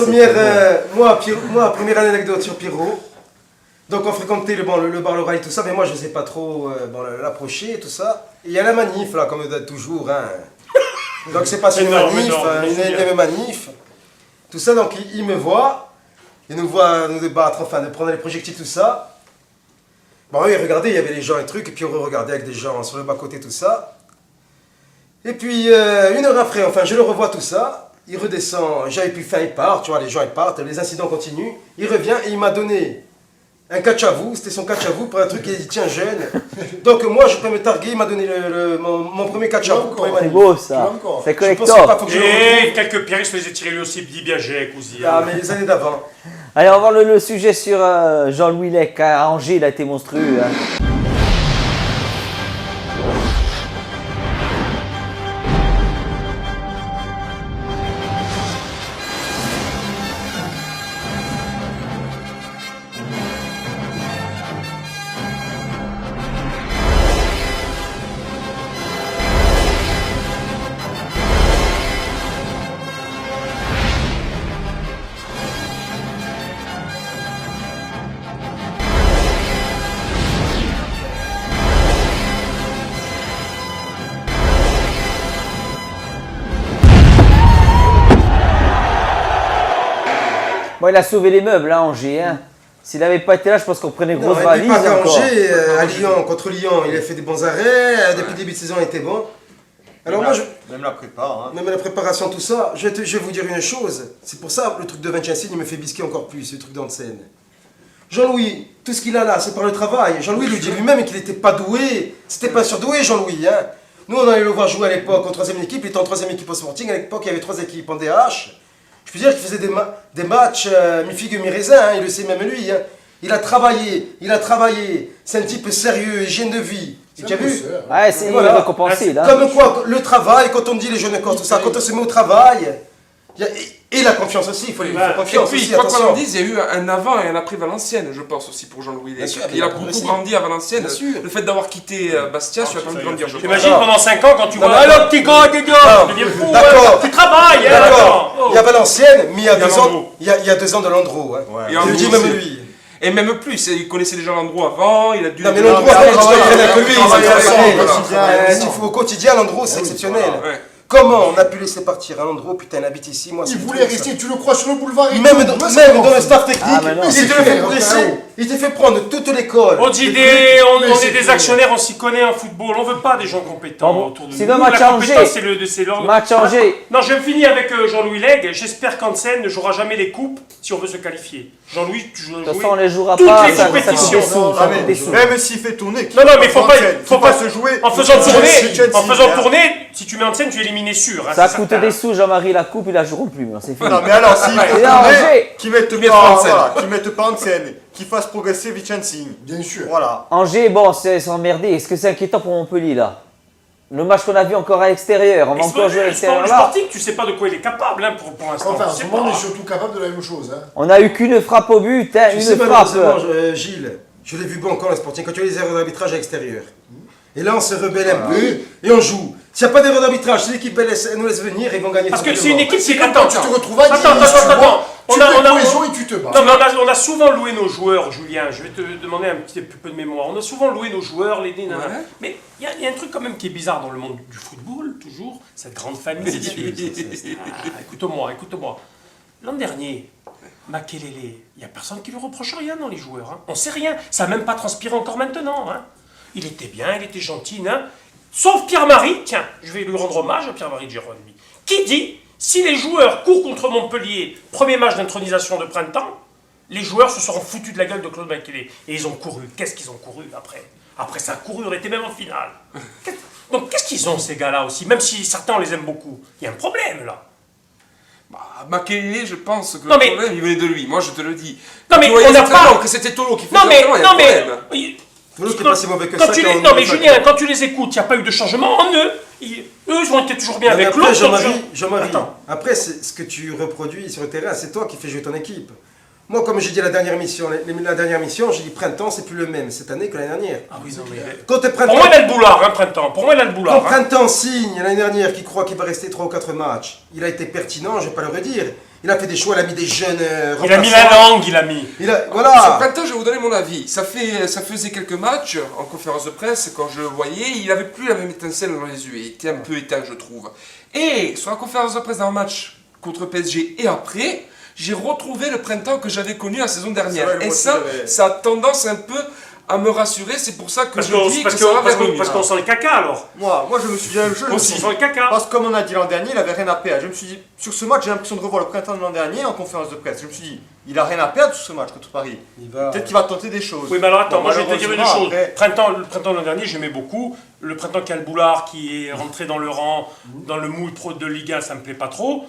première anecdote sur Pierrot. Donc on fréquentait le bar Le Rallye, tout ça, mais moi je ne sais pas trop l'approcher et tout ça. Et il y a la manif là, comme toujours. Hein. Donc c'est pas une manif, une énième manif. Tout ça, donc il me voit, il nous voit nous débattre, enfin de prendre les projectiles, tout ça. Bon oui, regardez, il y avait les gens et trucs, et puis on regardait avec des gens sur le bas-côté, tout ça. Et puis, 1 heure après, enfin, je le revois tout ça, il redescend, j'avais plus faim, il part, tu vois, les gens ils partent, les incidents continuent. Il revient et il m'a donné un catch à vous, c'était son catch à vous pour un truc, il dit tiens jeune. Donc moi je peux me targuer, il m'a donné mon premier catch à vous pour les C'est manifs. beau ça. C'est Je pense collector. pas, faut que je le Et retrouve. quelques pierres, il se faisait tirer lui aussi, Bidi Biagek aussi. Ah mais les années d'avant. Allez, on va voir le sujet sur Jean-Louis Lec. À Angers, il a été monstrueux. Hein. Bon, il a sauvé les meubles, hein, Angers. Hein. S'il n'avait pas été là, je pense qu'on prenait grosse valise. Pas qu'à encore. Angers, à Lyon, contre Lyon, il a fait des bons arrêts, depuis le début de saison, il était bon. Alors moi, Même la prépa, hein. même la préparation, tout ça, je vais vous dire une chose, c'est pour ça le truc de Vincenzi, il me fait bisquer encore plus, ce truc d'Ansen. Jean-Louis, tout ce qu'il a là, c'est par le travail. Jean-Louis lui dit lui-même qu'il n'était pas doué, c'était pas surdoué, Jean-Louis. Hein. Nous, on allait le voir jouer à l'époque en 3e équipe, il était en 3e équipe au Sporting, à l'époque, il y avait 3 équipes en DH. Je peux dire qu'il faisait des matchs mi-figue, mi-raisin, hein, il le sait même lui. Hein. Il a travaillé, c'est un type sérieux, hygiène de vie. Tu as vu? Ouais, c'est Voilà. récompensé là. Comme quoi, le travail, quand on dit les jeunes corps, tout ça, quand on se met au travail, et la confiance aussi, il faut Et confiance puis, aussi, quoi qu'on attention. en dise, il y a eu un avant et un après Valenciennes, je pense aussi pour Jean-Louis Lec. Bien sûr, Il a mais beaucoup aussi. grandi à Valenciennes. Bien sûr. Le fait d'avoir quitté Bastia, ça lui a permis de grandir, je pense. T'imagines pendant 5 ans quand tu Non, vois mais- alors petit gars, tu deviens fou, D'accord. tu travailles, hein, D'accord, attends. il y a Valenciennes, mais il y a Il y a 2 ans, Landreau. il y a 2 ans de Landreau. Hein. Et Il le dit Landreau même aussi. lui. Et même plus, il connaissait déjà l'endroit avant, il a dû... Non mais le- Landreau, après, tu travaille t'entraînes avec avec lui, lui, c'est travaille avec exceptionnel. lui, voilà. Tu fous au quotidien, Landreau, c'est exceptionnel. Ouais. Comment on a pu laisser partir un Landreau, putain, il habite ici, moi, Il c'est voulait tout ça. rester, tu le crois sur le boulevard et Même tout. dans, Moi, c'est même bon. dans le staff technique, Ah, mais non. il te C'est fait clair, progresser, frérot. il te fait prendre toute l'école. On dit Mais on c'est est des clair. actionnaires, on s'y connaît en football, on veut pas des gens compétents Bon, autour de nous. sinon, Nous, match la à compétence, Angers. c'est leur... Match à Angers. Non, je finis avec Jean-Louis Lec. J'espère qu'Ansen ne jouera jamais les coupes si on veut se qualifier. Jean-Louis, tu joues. De toute façon, on les jouera toutes pas. les Ça coûte compétitions. des sous. Ça coûte des sous. Même s'il fait tourner, Non, mais faut pas se jouer. En faisant Chelsea, tourner, si tu mets Ansen, tu es éliminé sûr. Hein, Ça c'est coûte certain. des sous, Jean-Marie, la coupe, ils la joueront plus. C'est fini. Non mais alors s'il Et fait là, tourner, Angers. qu'ils mettent mettent pas Hansen. voilà, qu'ils mettent pas Hansen, qu'ils fassent progresser Vincenzi. Bien sûr. Voilà. Angers, bon, c'est emmerdé. Est-ce que c'est inquiétant pour Montpellier là? Le match qu'on a vu encore à l'extérieur, on va encore jouer à l'extérieur Le là. Sporting, tu sais pas de quoi il est capable hein, pour l'instant. Enfin, en Tu ce sais moment, on pas. est surtout capable de la même chose. Hein. On a eu qu'une frappe au but, hein, Tu une sais, frappe. malheureusement, Gilles, je l'ai vu bon encore le Sporting, quand tu as les erreurs d'arbitrage à l'extérieur. Et là, on se rebelle un peu et on joue. S'il n'y a pas d'erreur d'arbitrage, si l'équipe elle nous laisse venir, ils vont gagner. Parce que c'est une tranquillement. équipe qui est Quand tu te retrouves à 10, Attends. tu fais cohésion et tu te bats. Non, mais on a souvent loué nos joueurs, Julien. Je vais te demander un petit peu de mémoire. On a souvent loué nos joueurs, les dés, nanana. Ouais. Mais il y a un truc quand même qui est bizarre dans le monde du football, toujours. Cette grande famille. Écoute-moi. L'an dernier, Makelele, il n'y a personne qui lui reproche rien dans les joueurs. Hein. On sait rien. Ça n'a même pas transpiré encore maintenant. Hein. Il était bien, il était gentil. Hein. Sauf Pierre-Marie, tiens, je vais lui rendre hommage à Pierre-Marie Géroni, qui dit, si les joueurs courent contre Montpellier, premier match d'intronisation de printemps, les joueurs se seront foutus de la gueule de Claude Makelele. Et ils ont couru. Qu'est-ce qu'ils ont couru après? Après ça a couru, on était même en finale. Donc qu'est-ce qu'ils ont ces gars-là aussi? Même si certains on les aime beaucoup. Il y a un problème là. Makelele, je pense que non, le problème il venait de lui, moi je te le dis. Non mais on n'a pas... que c'était Tolo qui faisait non mais, il y a non un mais... problème. Tolo qui est pas si mauvais que quand ça. Non mais Julien, quand tu les écoutes, il n'y a pas eu de changement en eux. Eux ont été toujours bien avec l'autre. Jean-Marie, après ce que tu reproduis sur le terrain, c'est toi qui fais jouer ton équipe. Moi, comme j'ai dit à la dernière mission, j'ai dit printemps, c'est plus le même cette année que l'année dernière. Ah oui, non, mais... Quand printemps... Pour moi, il a le boulard, hein, printemps. Pour moi, il a le boulard. Quand printemps signe l'année dernière qu'il croit qu'il va rester 3 ou 4 matchs, il a été pertinent, je ne vais pas le redire. Il a fait des choix, il a mis des jeunes il a mis la langue, il a mis. Voilà. Sur printemps, je vais vous donner mon avis. Ça faisait quelques matchs en conférence de presse, quand je le voyais, il n'avait plus la même étincelle dans les yeux. Il était un peu éteint, je trouve. Et sur la conférence de presse d'un match contre PSG et après, j'ai retrouvé le printemps que j'avais connu la saison dernière. Vrai, et ça a tendance un peu à me rassurer. C'est pour ça que je dis que ça va revenir. Parce qu'on sent le caca alors. Moi je me suis dit la même chose. On sent le caca. Parce que comme on a dit l'an dernier, il avait rien à perdre. Je me suis dit, sur ce match, j'ai l'impression de revoir le printemps de l'an dernier en conférence de presse. Je me suis dit, il a rien à perdre sur ce match contre Paris. Peut-être qu'il va tenter des choses. Oui, mais alors attends, moi je vais te dire une chose. Après... Le printemps de l'an dernier, j'aimais beaucoup. Le printemps Calboulard qui est rentré dans le rang, dans le moule pro de Liga, ça me plaît pas trop.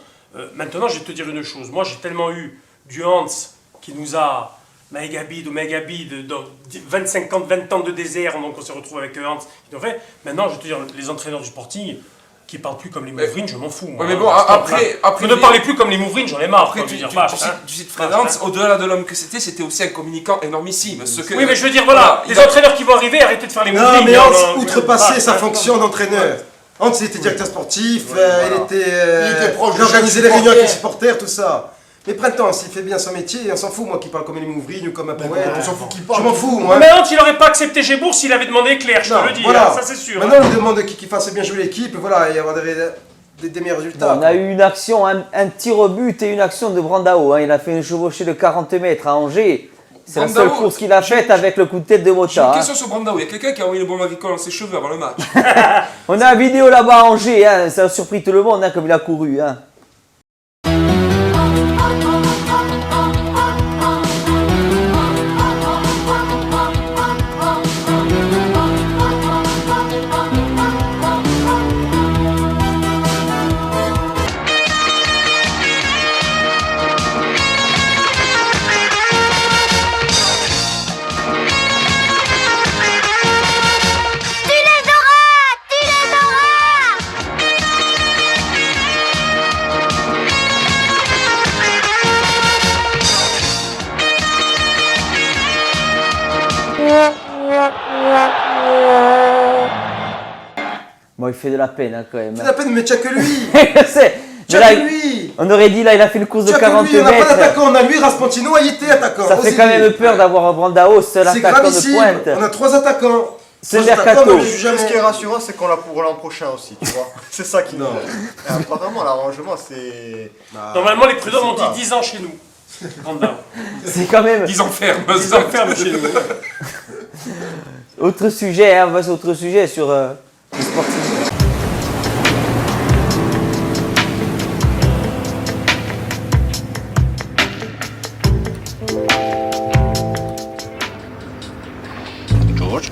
Maintenant, je vais te dire une chose. Moi, j'ai tellement eu du Hans qui nous a Megabid, 25 ans, 20 ans de désert, donc on s'est retrouvé avec Hans. Maintenant, je vais te dire, les entraîneurs du Sporting qui ne parlent plus comme les Mouvrines, je m'en fous. Moi, mais bon, après ne parlez plus comme les Mouvrines, j'en ai marre. Après, tu cites Fred Hans, au-delà de l'homme que c'était aussi un communicant énormissime. Oui, mais je veux dire, voilà, les entraîneurs qui vont arriver, arrêtez de faire les Mouvrines. Non, mais Hans outrepasser sa fonction d'entraîneur. Hans, il était directeur sportif, il était proche, il organisait les réunions avec les supporters, tout ça. Mais printemps, s'il fait bien son métier, on s'en fout, moi qui parle comme une Mouvrine ou comme un poète, on s'en fout qui parle. Je m'en fous, moi. Mais Hans, il n'aurait pas accepté Gébourg s'il avait demandé Claire, je te le dis, voilà. ça c'est sûr. Maintenant, on lui demande qu'il fasse bien jouer l'équipe, voilà, et avoir des meilleurs résultats. Bon, on a eu une action, un tir au but et une action de Brandao. Hein. Il a fait une chevauchée de 40 mètres à Angers. C'est la seule course qu'il a faite avec le coup de tête de Mota. J'ai une question sur Brandao. Il y a quelqu'un qui a envoyé une bombe agricole dans ses cheveux avant le match. On a une vidéo là-bas à Angers. Hein. Ça a surpris tout le monde hein, comme il a couru. Hein. Bon, il fait de la peine hein, quand même. Il fait de la peine, mais tu n'as que lui. Mais là, on aurait dit là, il a fait une course de 40 mètres. On n'a pas d'attaquant, on a lui, Raspantino, il était attaquant. Ça fait quand même peur d'avoir un Brandao, seul attaquant de pointe. On a 3 attaquants. C'est mercato. Ce qui est rassurant, c'est qu'on l'a pour l'an prochain aussi, tu vois. C'est ça qui nous... Apparemment, l'arrangement, c'est... Normalement, les prud'hommes ont dit 10 ans chez nous. Brandao. C'est quand même... 10 ans ferme. 10 ans ferme chez nous. Autre sujet, hein, on va sur autre sujet sur le Sporting. Georges,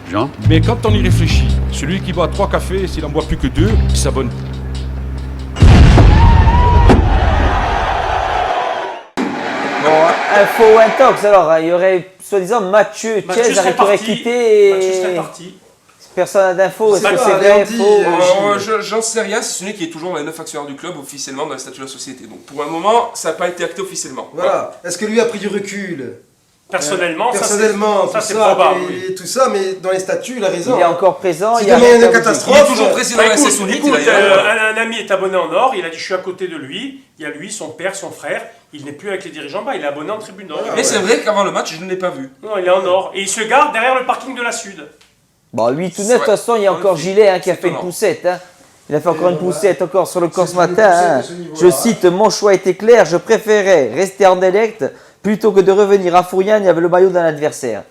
Jean. Mais quand on y réfléchit, celui qui boit 3 cafés, s'il n'en boit plus que 2, il s'abonne. Bon, info intox alors, il y aurait soi-disant Mathieu Thiès qui aurait quitté. Mathieu serait parti. Personne n'a d'infos, est-ce que c'est vrai, faux? J'en sais rien, si ce n'est qu'il est toujours dans les 9 actionnaires du club officiellement dans les statuts de la société. Donc pour un moment, ça n'a pas été acté officiellement. Voilà. Est-ce que lui a pris du recul? Personnellement, ça c'est probable. Et tout ça, mais dans les statuts, il a raison. Il est encore présent. Il y a une catastrophe. Il est toujours président de la SSU. Un ami est abonné en or, il a dit je suis à côté de lui, il y a lui, son père, son frère, il n'est plus avec les dirigeants bas, il est abonné en tribune d'or. Mais c'est vrai qu'avant le match, je ne l'ai pas vu. Non, il est en or. Et il se garde derrière le parking de la Sud. Bon, lui tout net, de toute façon, il y a encore Gilet qui a fait une poussette. Hein. Il a fait encore une poussette encore sur le corps ce matin. Hein. Je cite, mon choix était clair, je préférais rester en direct plutôt que de revenir à Fouriane avec le maillot d'un adversaire.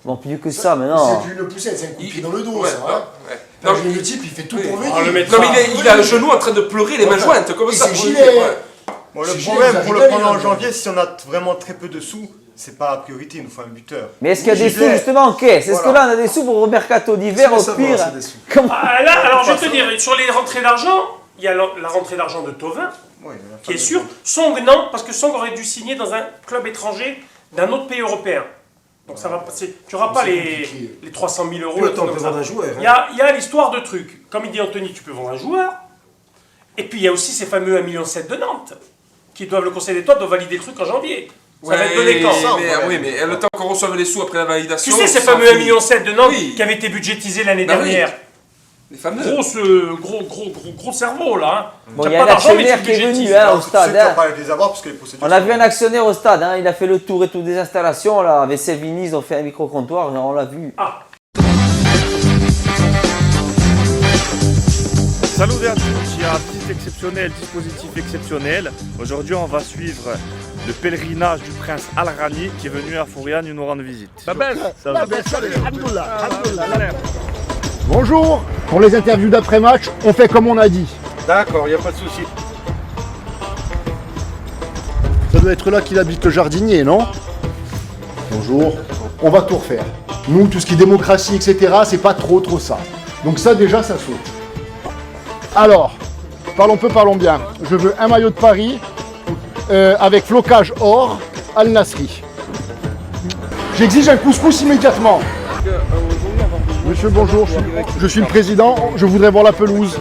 Bon, plus que ça, mais non. C'est plus une poussette, c'est un coup de pied dans le dos, Ouais, ça. Hein. ouais. Non, mais le type, il fait tout pour venir. Non, mais il a le genou en train de pleurer, les mains jointes, comme ça. C'est gilet. Bon, le problème, pour le prendre en janvier, si on a vraiment très peu de sous, c'est pas la priorité, il nous faut un buteur. Mais est-ce qu'il y a des sous justement en caisse? Est-ce que là on a des sous pour le mercato d'hiver au pire? Là, alors je vais te dire, sur les rentrées d'argent, il y a la rentrée d'argent de Thauvin, qui est sûre. Song, non, parce que Song aurait dû signer dans un club étranger d'un autre pays européen. Donc ça va passer. Tu n'auras pas les 300 000 euros. Le temps de vendre un joueur. Il y a l'histoire de trucs. Comme il dit Anthony, tu peux vendre un joueur. Et puis il y a aussi ces fameux 1,7 million de Nantes, qui doivent, le Conseil d'État doit valider le truc en janvier. Ça va être donné quand Oui, mais le temps qu'on reçoive les sous après la validation. Tu sais, ces fameux 1,7 million de Nantes qui avaient été budgétisés l'année dernière. Les fameux. Gros cerveau là. Hein. Bon, il y a un actionnaire qui est venu au stade. On a vu un actionnaire au stade, hein. Il a fait le tour et tout des installations. Là, avec Selvini, ils ont fait un micro-comptoir, on l'a vu. Salut à tous, il y a visite exceptionnelle, dispositif exceptionnel. Aujourd'hui, on va suivre le pèlerinage du prince Al-Rani qui est venu à Fouriane nous rendre visite. Bonjour, pour les interviews d'après-match, on fait comme on a dit. D'accord, il n'y a pas de souci. Ça doit être là qu'il habite le jardinier, non? Bonjour, on va tout refaire. Nous, tout ce qui est démocratie, etc., c'est pas trop ça. Donc ça, déjà, ça saute. Alors, parlons peu, parlons bien. Je veux un maillot de Paris avec flocage or Al Nasri. J'exige un couscous immédiatement. Monsieur, bonjour, je suis le président, je voudrais voir la pelouse.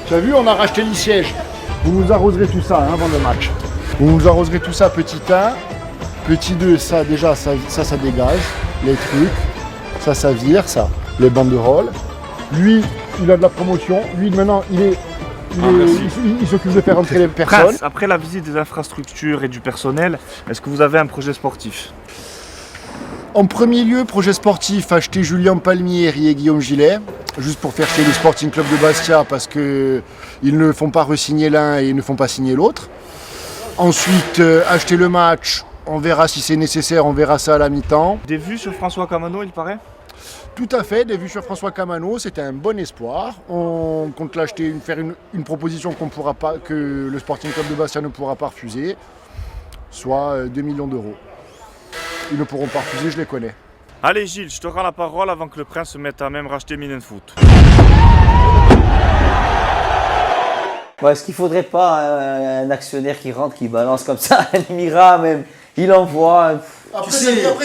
Tu as vu, on a racheté les sièges. Vous nous arroserez tout ça avant le match. Vous nous arroserez tout ça, petit 1, petit 2, ça déjà, ça dégage, les trucs, ça vire, ça, les banderoles. Lui, il a de la promotion, lui maintenant, il s'occupe de faire entrer les personnes. Prince, après la visite des infrastructures et du personnel, est-ce que vous avez un projet sportif? En premier lieu, projet sportif, acheter Julien Palmieri et Guillaume Gillet, juste pour faire chier le Sporting Club de Bastia parce qu'ils ne font pas re-signer l'un et ils ne font pas signer l'autre. Ensuite, acheter le match, on verra si c'est nécessaire, on verra ça à la mi-temps. Des vues sur François Camano, il paraît? Tout à fait, des vues sur François Camano, c'était un bon espoir. On compte l'acheter, faire une proposition que le Sporting Club de Bastia ne pourra pas refuser, soit 2 millions d'euros. Ils ne pourront pas refuser, je les connais. Allez Gilles, je te rends la parole avant que le prince se mette à même racheter Minen Foot. Bon, est-ce qu'il ne faudrait pas un actionnaire qui rentre, qui balance comme ça, un Mira même, il envoie... Après,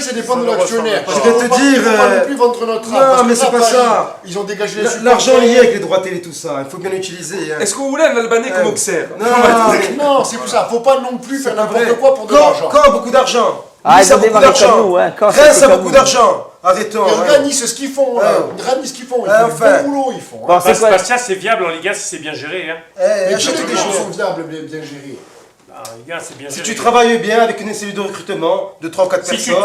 ça dépend de l'actionnaire. Je vais te dire. On ne va plus vendre notre âme. Non, mais c'est pas ça. Ils ont dégagé les supporters. L'argent lié avec les droits télé, tout ça. Il faut bien l'utiliser. Est-ce que vous voulez un Albanais comme Auxerre? Non, c'est pour ça. Il ne faut pas non plus faire n'importe quoi pour de l'argent. Quand beaucoup d'argent. Ah, ils ont démarré comme nous. Reims a beaucoup d'argent. Arrêtons. Rennes, c'est ce qu'ils font. Rennes, ce qu'ils font. Ils font un bon boulot, ils font. Bastia, c'est viable en Liga si c'est bien géré. Mais tous les gens sont viables, bien gérés. Si tu travailles bien avec une cellule de recrutement de 3 ou 4 personnes.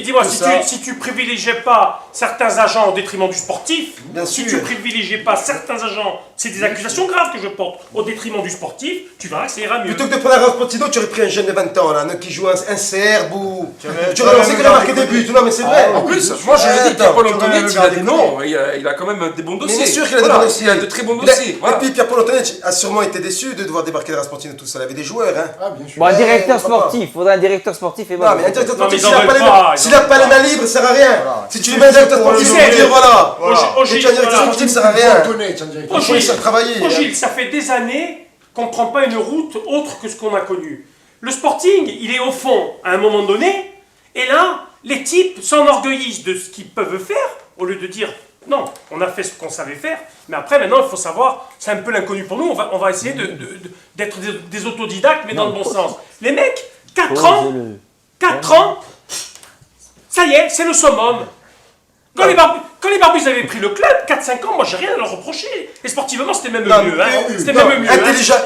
Dis-moi, si tu privilégiais pas certains agents au détriment du sportif, si tu privilégiais pas certains agents, c'est des accusations graves que je porte, au détriment du sportif, tu verras que ça ira mieux. Plutôt que de prendre un Raspotino, tu aurais pris un jeune de 20 ans, là, qui joue un Serbe ou. Tu aurais pensé qu'il a marqué des buts. Non, mais c'est vrai. En plus, moi je l'ai dit, Pierre-Paul Antoniette, il a des noms, il a quand même des bons dossiers. Mais bien sûr qu'il a des bons dossiers. Il a de très bons dossiers. Et puis Pierre-Paul Antoniette a sûrement été déçu de devoir débarquer de Raspotino, tout ça. Il avait des joueurs, hein. Ah, bien sûr. Bon, un directeur sportif, il faudrait un directeur sportif et bon. Non, mais un directeur sportif, s'il n'a pas les mains libres, ça sert à rien. Si tu lui mets un directeur sportif, il va dire voilà. Si tu as un directeur sportif, ça sert à rien. Il faut travailler. Gilles, ça fait des années qu'on ne prend pas une route autre que ce qu'on a connu. Le Sporting, il est au fond à un moment donné, et là, les types s'enorgueillissent de ce qu'ils peuvent faire, au lieu de dire non, on a fait ce qu'on savait faire, mais après, maintenant, il faut savoir, c'est un peu l'inconnu pour nous, on va essayer d'être des autodidactes, mais dans le bon sens. Les mecs, 4 ans, ça y est, c'est le summum. Quand les Barbus avaient pris le club, 4-5 ans, moi j'ai rien à leur reprocher. Et sportivement, c'était même mieux. C'était même mieux.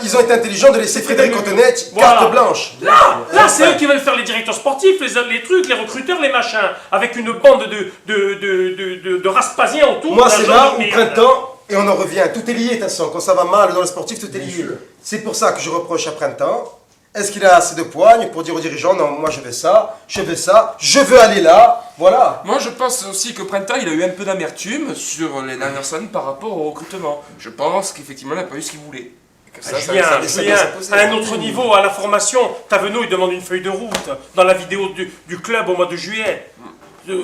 Ils ont été intelligents de laisser Frédéric Antonet carte blanche. Là, c'est eux qui veulent faire les directeurs sportifs, les trucs, les recruteurs, les machins, avec une bande de Raspasiens autour. Moi, c'est là au printemps, et on en revient. Tout est lié, de toute façon. Quand ça va mal dans le sportif, tout est lié. C'est pour ça que je reproche à Printemps. Est-ce qu'il a assez de poigne pour dire aux dirigeants, non, moi je veux ça, je veux aller là, voilà. Moi je pense aussi que Printemps, il a eu un peu d'amertume sur les dernières années par rapport au recrutement. Je pense qu'effectivement, il n'a pas eu ce qu'il voulait. Julien, à un autre niveau, à la formation, Tavenot, il demande une feuille de route dans la vidéo du club au mois de juillet.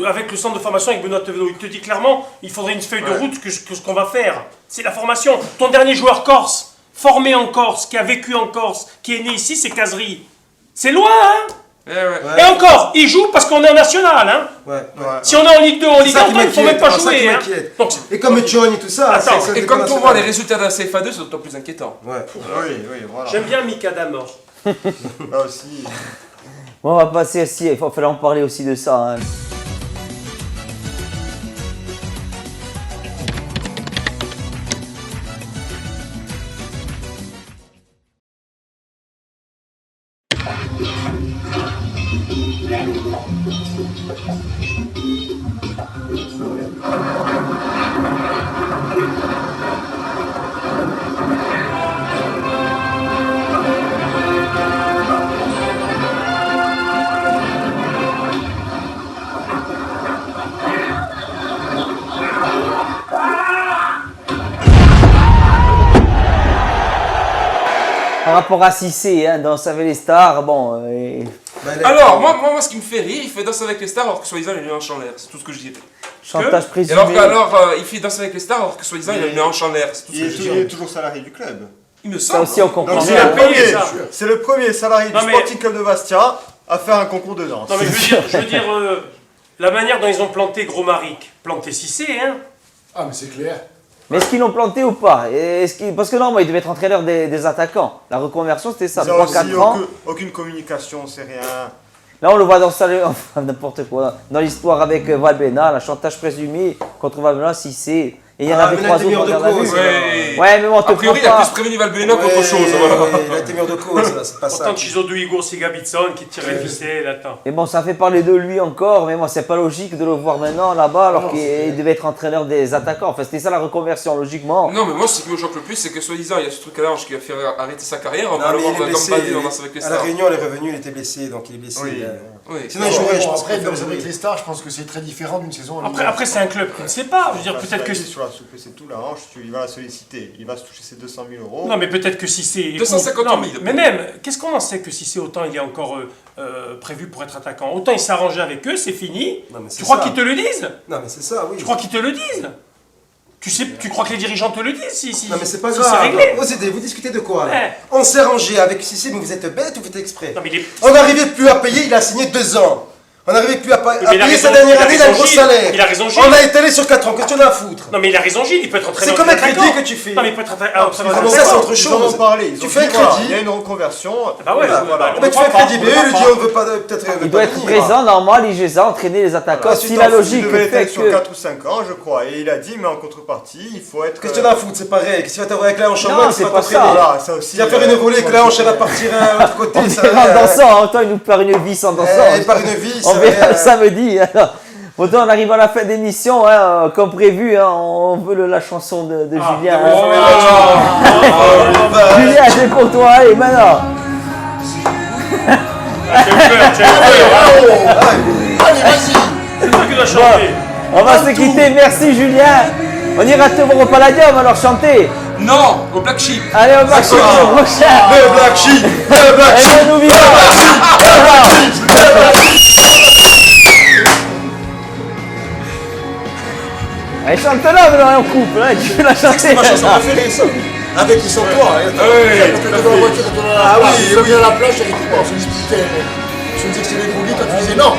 Avec le centre de formation avec Benoît Tavenot, il te dit clairement, il faudrait une feuille de route que ce qu'on va faire. C'est la formation. Ton dernier joueur corse, formé en Corse, qui a vécu en Corse, qui est né ici, c'est Casery. C'est loin, hein? Et encore, il joue parce qu'on est en national, hein? Si on est en Ligue 2 ou en Ligue 1, il ne faut même pas jouer, hein? Donc, et comme John et tout ça, et quand on voit les résultats de la CFA2, c'est d'autant plus inquiétant. Voilà. J'aime bien Mika Damor. Là aussi. Bon, on va passer aussi, il fallait en parler aussi de ça, hein. Par rapport à Cissé, hein, dans Savez les stars, bon... Alors, moi, ce qui me fait rire, il fait Danse avec les stars alors que soi-disant il a une hanche en l'air, c'est tout ce que je dirais. Chantage présumé. Alors, il fait Danse avec les stars alors que soi-disant il a une hanche en l'air, c'est tout ce que je dirais. Il est toujours salarié du club. Il me semble. Ça aussi on comprend. C'est le premier salarié du Sporting Club de Bastia à faire un concours de danse. Non mais je veux dire la manière dont ils ont planté Gros Maric, planté Cissé, hein. Ah mais c'est clair. Mais est-ce qu'ils l'ont planté ou pas? Parce que non, il devait être entraîneur des attaquants. La reconversion, c'était ça, 3-4 ans. Aucune communication, c'est rien. Là, on le voit dans n'importe quoi. Dans l'histoire avec Valbuena, la chantage présumé contre Valbuena, Cissé. Et il y en avait 3 autres dans la vue. Ouais, mais bon, a priori, il a plus prévenu Valbuena qu'autre chose. Il a été mis de cause, c'est pas ça. Pourtant, Chizo de Igor Sigabitson qui tirait le ficelle, attends. Et bon, ça fait parler de lui encore, mais bon, c'est pas logique de le voir maintenant là-bas alors qu'il devait être entraîneur des attaquants. Enfin, c'était ça la reconversion, logiquement. Non, mais moi, ce qui me choque le plus, c'est que soi-disant, il y a ce truc à l'ange qui va faire arrêter sa carrière. On va le voir comme Badi dans Danse avec les stars. À la Réunion, il est revenu, il était blessé, donc il est blessé. Sinon, il jouerait, je pense. Après, Danse avec les stars, je pense que c'est très différent d'une saison à l'autre. Après, c'est un club qu'on ne sait pas. Je veux dire, peut-être que. Sur la soupe, c'est tout la hanche, il va la solliciter. Il va se toucher ses 200 000 euros. Non, mais peut-être que si c'est. 250 000. Mais même, qu'est-ce qu'on en sait que si c'est autant, il est encore prévu pour être attaquant. Autant il s'est arrangé avec eux, c'est fini. Tu crois qu'ils te le disent? Non, mais c'est ça, oui. Tu crois qu'ils te le disent? Tu crois que les dirigeants te le disent non mais c'est pas grave. Vous discutez de quoi là? On s'est rangé avec Cissé, mais vous êtes bête ou vous faites exprès? Non, mais on n'arrivait plus à payer, il a signé 2 ans. On n'arrivait plus à payer sa dernière année, il a un gros salaire. Il a raison, Gilles. On a étalé sur 4 ans, qu'est-ce que tu en as à foutre? Non mais il a raison, Gilles, il peut être entraîneur. C'est comme un crédit que tu fais. Non mais il peut être entraîneur. Ça c'est autre chose. Tu fais un crédit. Il y a une reconversion. Ah ouais, mais tu fais un crédit, mais eux lui disent on veut pas peut-être. Il doit être présent, normal, il gère entraîner les attaquants. Si la logique fait que. Sur 4 ou 5 ans, je crois. Et il a dit, mais en contrepartie, il faut être. Qu'est-ce que tu en as à foutre? C'est pareil. Qu'est-ce que tu vas t'avoir avec la hanche en main? C'est pas ça. Tu vas faire une volée que la hanche elle va partir à l'autre côté. En dansant, toi il nous perd une vis en dansant. Par une vis. On verra le samedi. Pourtant, on arrive à la fin d'émission, hein, comme prévu, hein, on veut la chanson de Julien. Julien, c'est pour toi, allez, maintenant. Allez, vas-y. On va se quitter, merci Julien. On ira te voir au Palladium, alors chanter. Non, au Black Sheep. Allez, au Black Sheep, au prochain. Le Black Sheep, le Black Sheep. Allez, nous vivons. Allez, chante-la, maintenant, on coupe, là, tu peux la chanter. C'est ma chanson préférée, ça. Avec ils sont toi. Ah oui, il revient à la plage, il dit, bon, on se disputait. Je me disais que c'était des gros lits, toi tu disais non.